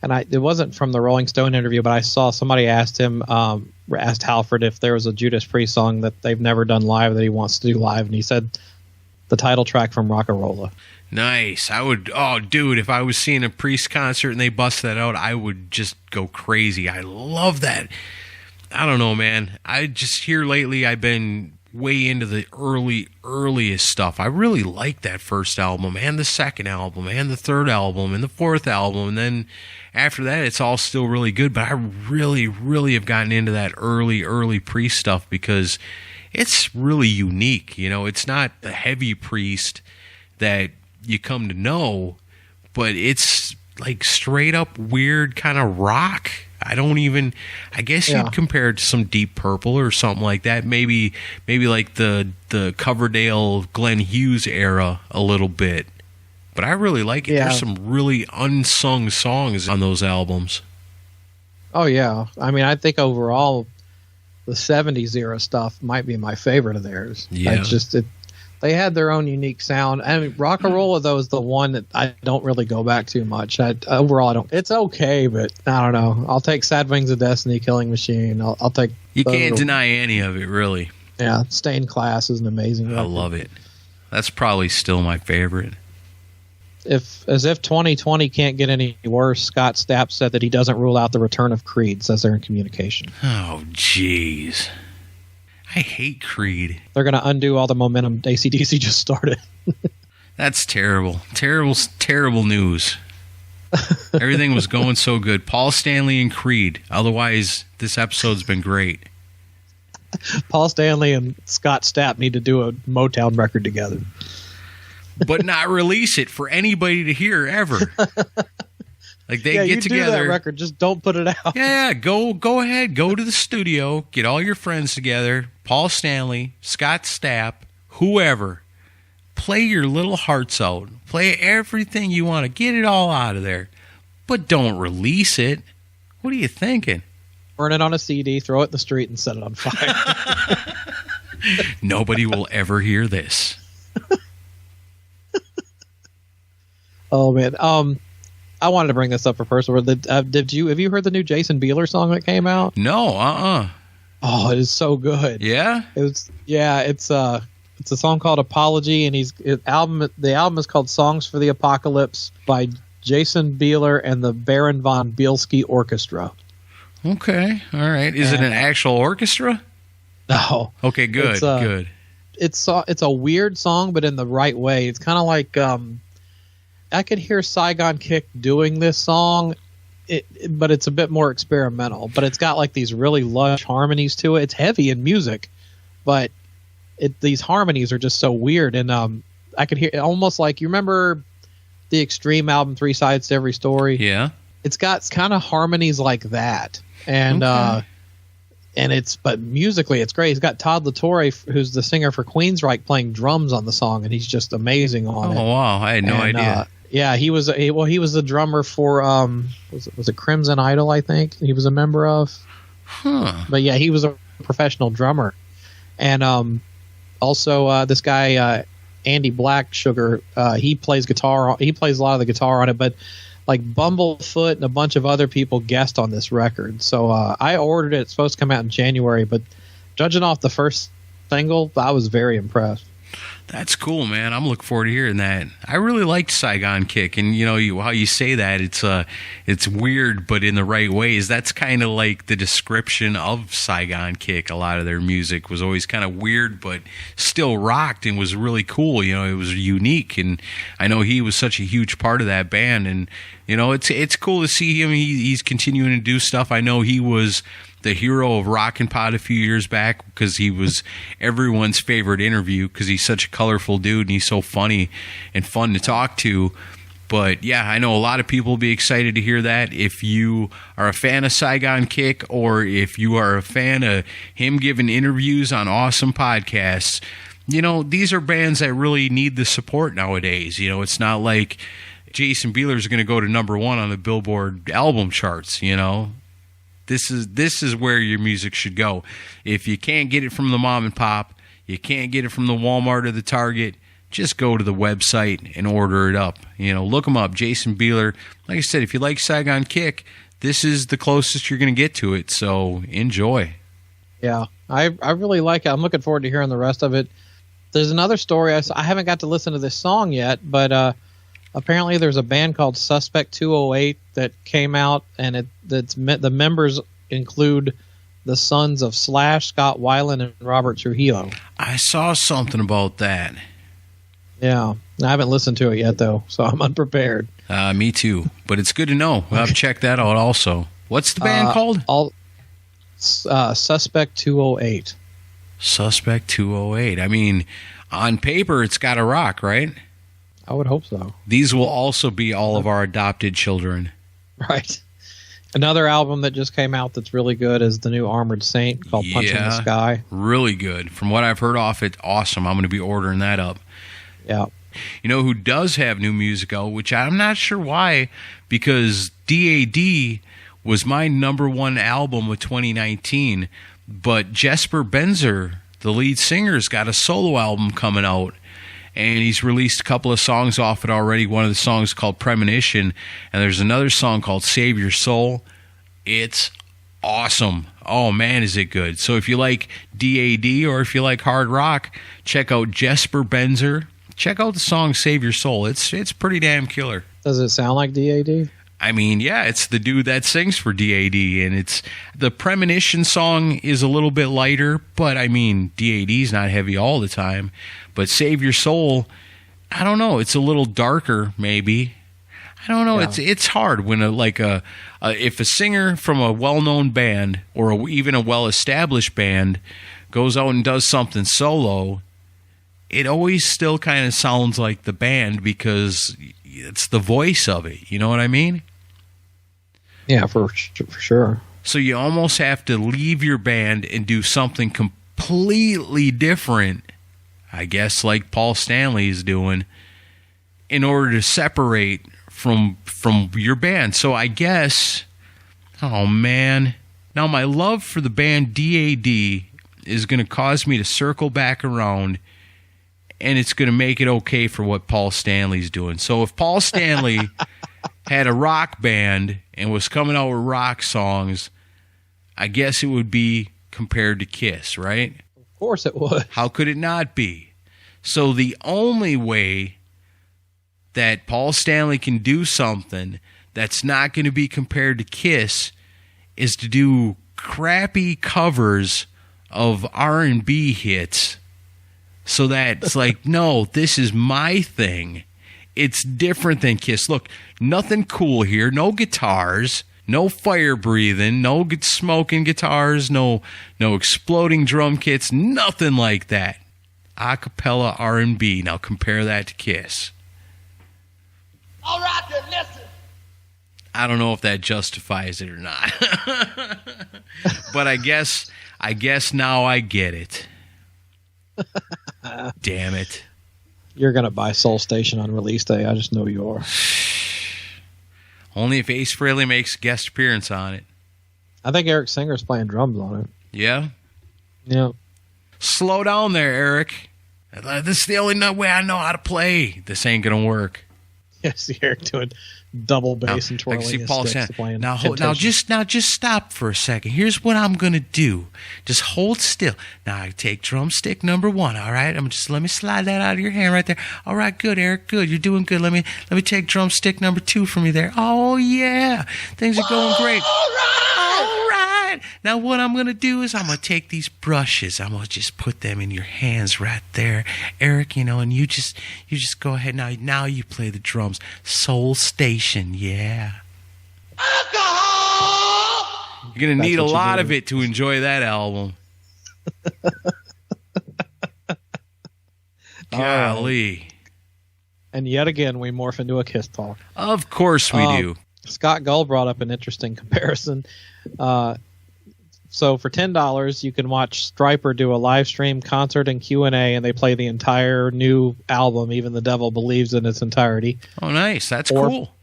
And it wasn't from the Rolling Stone interview, but I saw somebody asked Halford if there was a Judas Priest song that they've never done live that he wants to do live, and he said the title track from Rock-a-Rolla. Nice. Dude, if I was seeing a Priest concert and they bust that out, I would just go crazy. I love that. I don't know, man. I just here lately I've been way into the earliest stuff. I really like that first album and the second album and the third album and the fourth album. And then after that, it's all still really good. But I really, really have gotten into that early Priest stuff because it's really unique. You know, it's not the heavy Priest that you come to know, but it's like straight up weird kind of rock. I guess you'd compare it to some Deep Purple or something like that. Maybe like the Coverdale Glenn Hughes era a little bit. But I really like it. Yeah. There's some really unsung songs on those albums. Oh, yeah. I mean, I think overall the 70s era stuff might be my favorite of theirs. Yeah. They had their own unique sound. I mean, Rock-a-Rolla, though, is the one that I don't really go back to much. Overall, I don't. It's okay, but I don't know. I'll take Sad Wings of Destiny, Killing Machine. I'll take. You can't deny any of it, really. Yeah, Stained Class is an amazing record. I love it. That's probably still my favorite. As if 2020 can't get any worse, Scott Stapp said that he doesn't rule out the return of Creed, says they're in communication. Oh, jeez. I hate Creed. They're going to undo all the momentum AC/DC just started. That's terrible. Terrible news. Everything was going so good. Paul Stanley and Creed. Otherwise, this episode's been great. Paul Stanley and Scott Stapp need to do a Motown record together. But not release it for anybody to hear ever. Like they get together. Do that record, just don't put it out. Yeah, go ahead, go to the studio, get all your friends together, Paul Stanley, Scott Stapp, whoever. Play your little hearts out. Play everything you want to. Get it all out of there. But don't release it. What are you thinking? Burn it on a CD, throw it in the street, and set it on fire. Nobody will ever hear this. Oh, man. I wanted to bring this up for personal. Have you heard the new Jason Bieler song that came out? No, Oh, it is so good. Yeah? It's a song called Apology, and the album is called Songs for the Apocalypse by Jason Bieler and the Baron von Bielski Orchestra. Okay, all right. Is it an actual orchestra? No. Okay, good, good. It's a weird song, but in the right way. It's kind of like I could hear Saigon Kick doing this song, but it's a bit more experimental. But it's got like these really lush harmonies to it. It's heavy in music, but these harmonies are just so weird. And I could hear it almost like, you remember the Extreme album, 3 Sides to Every Story? Yeah. It's got kind of harmonies like that. And but musically it's great. He's got Todd LaTorre, who's the singer for Queensryche, playing drums on the song, and he's just amazing on it. Oh wow, I had no idea. Yeah, he was the drummer for was it Crimson Idol, I think he was a member of. Huh. But yeah, he was a professional drummer. And also this guy Andy Blacksugar, he plays guitar. He plays a lot of the guitar on it, but like Bumblefoot and a bunch of other people guest on this record. So I ordered it. It's supposed to come out in January, but judging off the first single, I was very impressed. That's cool, man. I'm looking forward to hearing that. I really liked Saigon Kick, and how you say that, it's weird, but in the right ways. That's kind of like the description of Saigon Kick. A lot of their music was always kind of weird, but still rocked and was really cool. It was unique, and I know he was such a huge part of that band. And it's cool to see him. He's continuing to do stuff. I know he was the hero of Rockin' Pod a few years back because he was everyone's favorite interview because he's such a colorful dude and he's so funny and fun to talk to. But yeah, I know a lot of people will be excited to hear that. If you are a fan of Saigon Kick, or if you are a fan of him giving interviews on awesome podcasts, these are bands that really need the support nowadays. It's not like Jason Bieler is going to go to number 1 on the Billboard album charts, This is where your music should go. If you can't get it from the mom and pop, you can't get it from the Walmart or the Target, just go to the website and order it up. Look them up. Jason Bieler. Like I said, if you like Saigon Kick, this is the closest you're going to get to it. So enjoy. Yeah, I really like it. I'm looking forward to hearing the rest of it. There's another story. I haven't got to listen to this song yet, but apparently there's a band called Suspect 208 that came out, and the members include the sons of Slash, Scott Weiland, and Robert Trujillo. I saw something about that. Yeah, I haven't listened to it yet, though, so I'm unprepared. Me too, but it's good to know. I'll have to check that out also. What's the band called? Suspect 208. Suspect 208. I mean, on paper, it's got to rock, right? I would hope so. These will also be all of our adopted children. Right. Another album that just came out that's really good is the new Armored Saint called Punch in the Sky. Really good. From what I've heard off it, awesome. I'm going to be ordering that up. Yeah. You know who does have new music out, which I'm not sure why, because DAD was my number one album of 2019, but Jesper Benzer, the lead singer's got a solo album coming out, and he's released a couple of songs off it already. One of the songs is called Premonition, and there's another song called Save Your Soul. It's awesome. Oh, man, is it good. So if you like DAD or if you like hard rock, check out Jesper Benzer. Check out the song Save Your Soul. It's pretty damn killer. Does it sound like DAD? I mean, yeah, it's the dude that sings for DAD, and it's the Premonition song is a little bit lighter, but I mean, DAD's not heavy all the time. But Save Your Soul, I don't know, it's a little darker, maybe. I don't know. Yeah. It's hard when if a singer from a well-known band or even a well-established band goes out and does something solo, it always still kind of sounds like the band because it's the voice of it. You know what I mean? Yeah, for sure. So you almost have to leave your band and do something completely different, I guess, like Paul Stanley is doing, in order to separate from your band. So I guess, oh man, now my love for the band DAD is going to cause me to circle back around, and it's going to make it okay for what Paul Stanley's doing. So if Paul Stanley had a rock band and was coming out with rock songs, I guess it would be compared to Kiss, right? Of course it would. How could it not be? So the only way that Paul Stanley can do something that's not going to be compared to Kiss is to do crappy covers of R&B hits. So that it's like, no, this is my thing. It's different than Kiss. Look, nothing cool here. No guitars, no fire breathing, no smoking guitars, no exploding drum kits, nothing like that. A cappella R&B. Now compare that to Kiss. All right, then listen. I don't know if that justifies it or not. But I guess now I get it. Damn it. You're going to buy Soul Station on release day. I just know you are. Only if Ace Frehley makes a guest appearance on it. I think Eric Singer's playing drums on it. Yeah? Yeah. Slow down there, Eric. This is the only way I know how to play. This ain't going to work. Yes, Eric doing double bass and twirling his sticks playing. Now just stop for a second. Here's what I'm gonna do. Just hold still. Now I take drumstick number 1. All right, let me slide that out of your hand right there. All right, good, Eric, good. You're doing good. Let me take drumstick number 2 from you there. Oh yeah, things are going great. All right. Now what I'm gonna do is I'm gonna take these brushes. I'm gonna just put them in your hands right there, Eric. And you just go ahead now. You play the drums. Soul Station, yeah. Alcohol! You're gonna need a lot of it to enjoy that album. Golly. And yet again, we morph into a Kiss talk. Of course we do. Scott Gull brought up an interesting comparison. So for $10, you can watch Stryper do a live stream concert and Q&A, and they play the entire new album, Even the Devil Believes, in its entirety. Oh, nice. That's cool.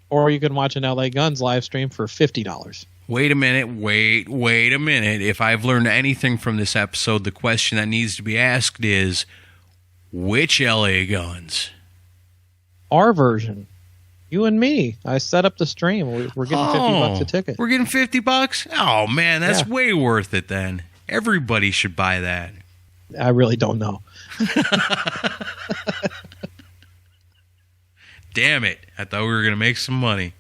Or you can watch an LA Guns live stream for $50. Wait a minute. Wait a minute. If I've learned anything from this episode, the question that needs to be asked is, Which LA Guns? Our version. You and me. I set up the stream. We're getting $50 a ticket. We're getting $50? Oh, man, that's Yeah. way worth it then. Everybody should buy that. I really don't know. Damn it. I thought we were going to make some money.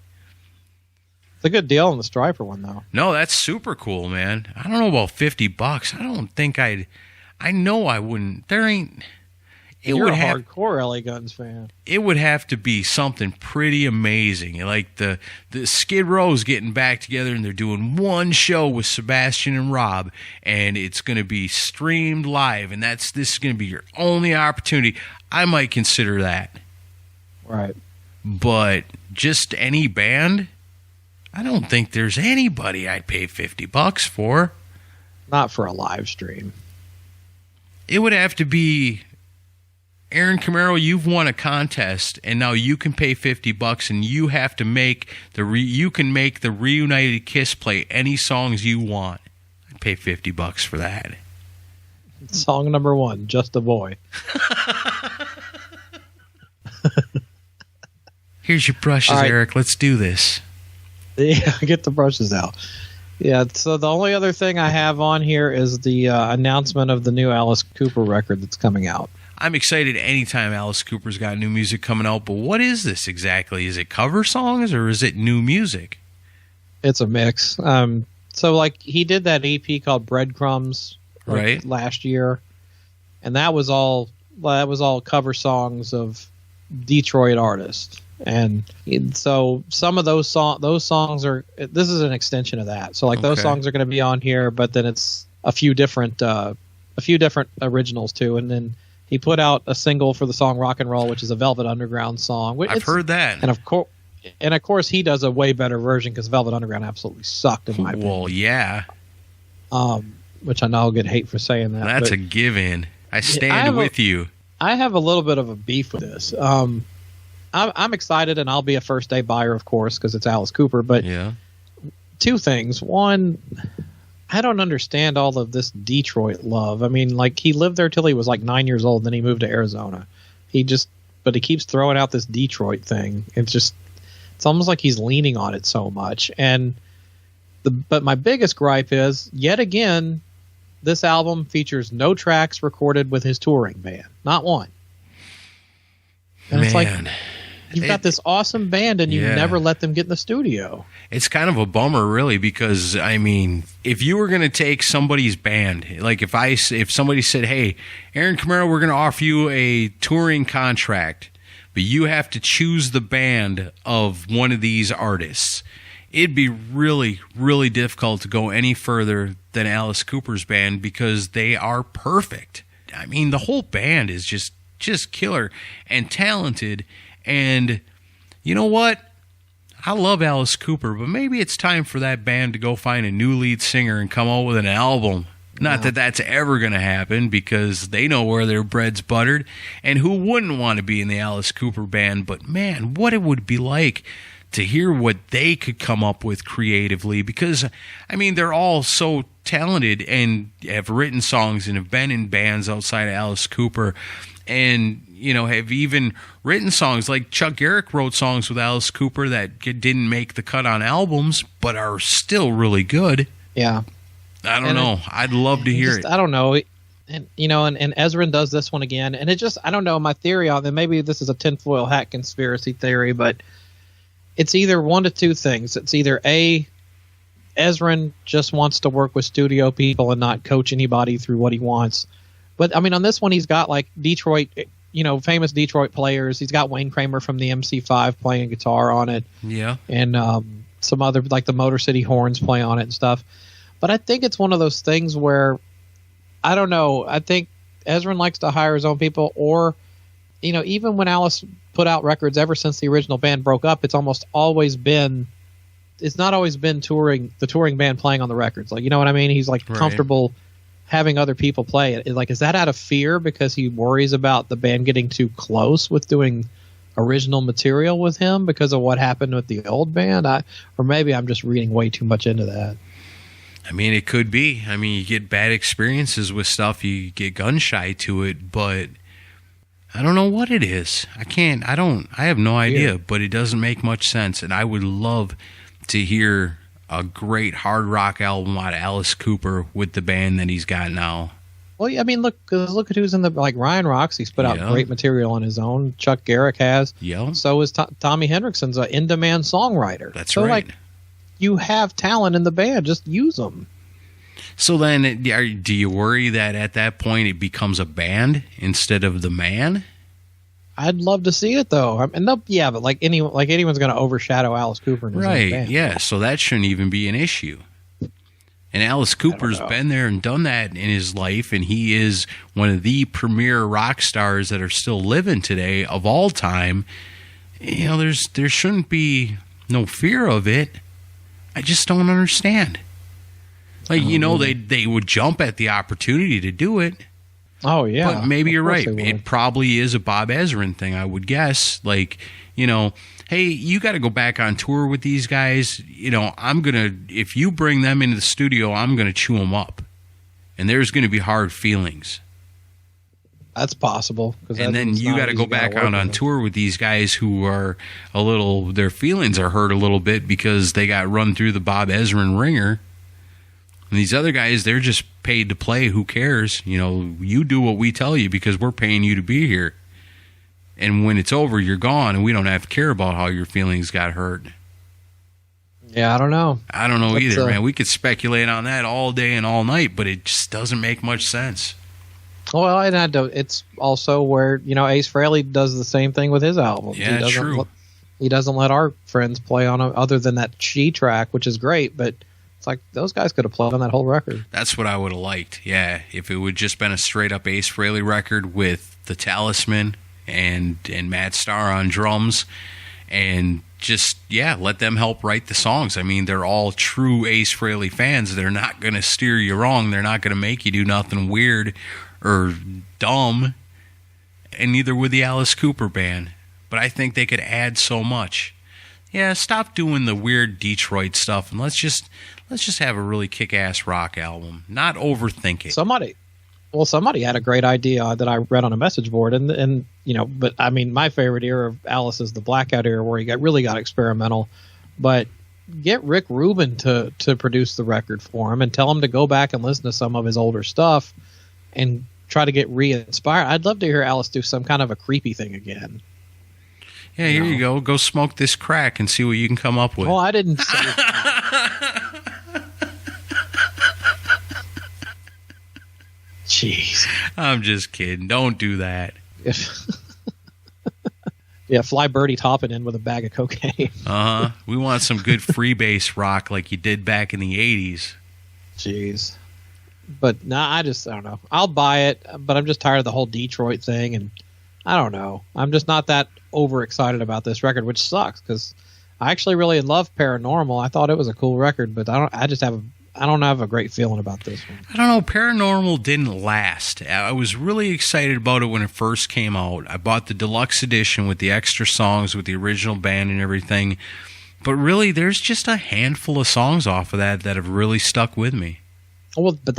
It's a good deal on the Striper one, though. No, that's super cool, man. I don't know about $50. I don't think I know I wouldn't. There ain't. You're a hardcore LA Guns fan. It would have to be something pretty amazing. Like the Skid Row's getting back together and they're doing one show with Sebastian and Rob, and it's going to be streamed live, and this is going to be your only opportunity. I might consider that. Right. But just any band, I don't think there's anybody I'd pay $50 for. Not for a live stream. It would have to be, Aaron Camaro, you've won a contest, and now you can pay $50, and you have to make you can make the Reunited Kiss play any songs you want. I'd pay $50 for that. Song number 1, Just a Boy. Here's your brushes, right. Eric. Let's do this. Yeah, get the brushes out. Yeah, so the only other thing I have on here is the announcement of the new Alice Cooper record that's coming out. I'm excited anytime Alice Cooper's got new music coming out, but what is this exactly? Is it cover songs or is it new music? It's a mix. So like he did that EP called Breadcrumbs Right. last year, and that was all cover songs of Detroit artists. And so some of those songs are, this is an extension of that. So like those Okay. songs are going to be on here, but then it's a few different originals too. And then he put out a single for the song Rock and Roll, which is a Velvet Underground song. I've heard that. And of course he does a way better version because Velvet Underground absolutely sucked in my opinion. Well, yeah. Which I know I'll get hate for saying that. That's but a give-in. I stand with you. I have a little bit of a beef with this. I'm excited, and I'll be a first-day buyer, of course, because it's Alice Cooper. But Yeah. two things. One, I don't understand all of this Detroit love. I mean, like, he lived there till he was like 9 years old, then he moved to Arizona. But he keeps throwing out this Detroit thing. It's almost like he's leaning on it so much. But my biggest gripe is, yet again, this album features no tracks recorded with his touring band. Not one. And it's like, you've got this awesome band and you Yeah. never let them get in the studio. It's kind of a bummer, really, because, I mean, if you were going to take somebody's band, like if somebody said, hey, Aaron Camaro, we're going to offer you a touring contract, but you have to choose the band of one of these artists, it'd be really, really difficult to go any further than Alice Cooper's band because they are perfect. I mean, the whole band is just killer and talented. And you know what? I love Alice Cooper, but maybe it's time for that band to go find a new lead singer and come out with an album. Not that that's ever going to happen because they know where their bread's buttered. And who wouldn't want to be in the Alice Cooper band? But man, what it would be like to hear what they could come up with creatively, because I mean they're all so talented and have written songs and have been in bands outside of Alice Cooper, and you know have even written songs. Like Chuck Garrick wrote songs with Alice Cooper that didn't make the cut on albums but are still really good. Yeah, I don't know. I'd love to hear it. I don't know. And and Ezrin does this one again, and it just, I don't know, my theory on it, maybe this is a tinfoil hat conspiracy theory, but it's either one of two things. It's either A, Ezrin just wants to work with studio people and not coach anybody through what he wants. But I mean, on this one, he's got like Detroit, famous Detroit players. He's got Wayne Kramer from the MC5 playing guitar on it. Yeah. And some other, like the Motor City Horns play on it and stuff. But I think it's one of those things where, I don't know, I think Ezrin likes to hire his own people, or, even when Alice put out records ever since the original band broke up, it's not always been the touring band playing on the records. Like, you know what I mean? He's like comfortable having other people play it. Like, is that out of fear because he worries about the band getting too close with doing original material with him because of what happened with the old band? Or maybe I'm just reading way too much into that. I mean, it could be. I mean, you get bad experiences with stuff, you get gun shy to it, but I don't know what it is. I have no idea, but it doesn't make much sense. And I would love to hear a great hard rock album out of Alice Cooper with the band that he's got now. Well, I mean, look at who's in the, like Ryan Roxy's put out great material on his own. Chuck Garrick has. Yeah. So is Tommy Hendrickson's an in-demand songwriter. That's so, right. Like, you have talent in the band. Just use them. So then, do you worry that at that point it becomes a band instead of the man? I'd love to see it though. I mean, but like anyone's going to overshadow Alice Cooper in his own band. Yeah. So that shouldn't even be an issue. And Alice Cooper's been there and done that in his life, and he is one of the premier rock stars that are still living today of all time. You know, there shouldn't be no fear of it. I just don't understand. Like, they would jump at the opportunity to do it. Oh, yeah. But maybe you're right. It probably is a Bob Ezrin thing, I would guess. Like, hey, you got to go back on tour with these guys. If you bring them into the studio, I'm going to chew them up. And there's going to be hard feelings. That's possible. And then you got to go back out on tour with these guys who are their feelings are hurt a little bit because they got run through the Bob Ezrin ringer. And these other guys, they're just paid to play. Who cares? You do what we tell you because we're paying you to be here. And when it's over, you're gone, and we don't have to care about how your feelings got hurt. Yeah, I don't know. I don't know either, man. We could speculate on that all day and all night, but it just doesn't make much sense. Well, and it's also where, Ace Frehley does the same thing with his albums. Yeah, true. He doesn't let our friends play on them other than that She track, which is great, but it's like those guys could have played on that whole record. That's what I would have liked, yeah. If it would just been a straight-up Ace Frehley record with the Talisman and Matt Starr on drums, and just, let them help write the songs. I mean, they're all true Ace Frehley fans. They're not going to steer you wrong. They're not going to make you do nothing weird or dumb, and neither would the Alice Cooper band. But I think they could add so much. Yeah, stop doing the weird Detroit stuff, and let's just have a really kick-ass rock album. Not overthink it. Somebody had a great idea that I read on a message board, and but I mean, my favorite era of Alice is the Blackout era, where he really got experimental. But get Rick Rubin to produce the record for him, and tell him to go back and listen to some of his older stuff, and try to get re-inspired. I'd love to hear Alice do some kind of a creepy thing again. Yeah, here you go. Go smoke this crack and see what you can come up with. Well, I didn't say Jeez. I'm just kidding. Don't do that. Yeah, fly Birdie Toppin in with a bag of cocaine. We want some good freebase rock like you did back in the 80s. Jeez. But I don't know. I'll buy it, but I'm just tired of the whole Detroit thing, and I don't know. I'm just not that overexcited about this record, which sucks because I actually really love Paranormal. I thought it was a cool record, but I don't have a great feeling about this one. I don't know. Paranormal didn't last. I was really excited about it when it first came out. I bought the deluxe edition with the extra songs with the original band and everything. But really, there's just a handful of songs off of that have really stuck with me. Well, but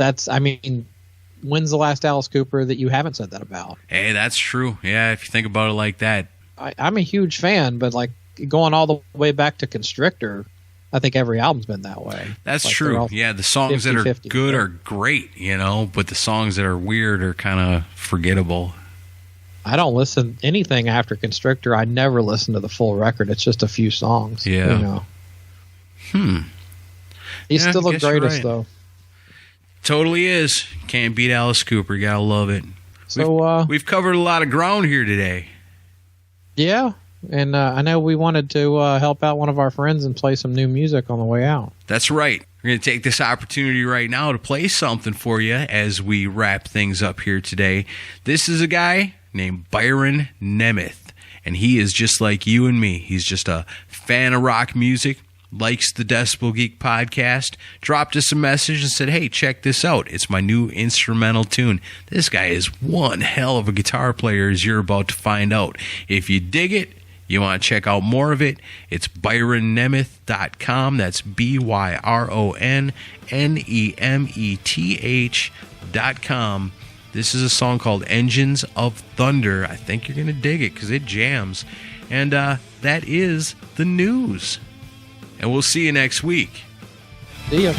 when's the last Alice Cooper that you haven't said that about? Hey, that's true. Yeah, if you think about it like that. I'm a huge fan, but like going all the way back to Constrictor, I think every album's been that way. That's true. Yeah, the songs 50, that are good are great, but the songs that are weird are kind of forgettable. I don't listen anything after Constrictor. I never listen to the full record. It's just a few songs. Yeah. He's still the greatest, though. Totally is. Can't beat Alice Cooper. You gotta love it. So we've covered a lot of ground here today. Yeah, and I know we wanted to help out one of our friends and play some new music on the way out. That's right. We're going to take this opportunity right now to play something for you as we wrap things up here today. This is a guy named Byron Nemeth, and he is just like you and me. He's just a fan of rock music, likes the Decibel Geek podcast, dropped us a message and said, hey, check this out. It's my new instrumental tune. This guy is one hell of a guitar player, as you're about to find out. If you dig it, you want to check out more of it, it's ByronNemeth.com. That's ByronNemeth.com. This is a song called Engines of Thunder. I think you're going to dig it because it jams. And that is the news. And we'll see you next week. See ya.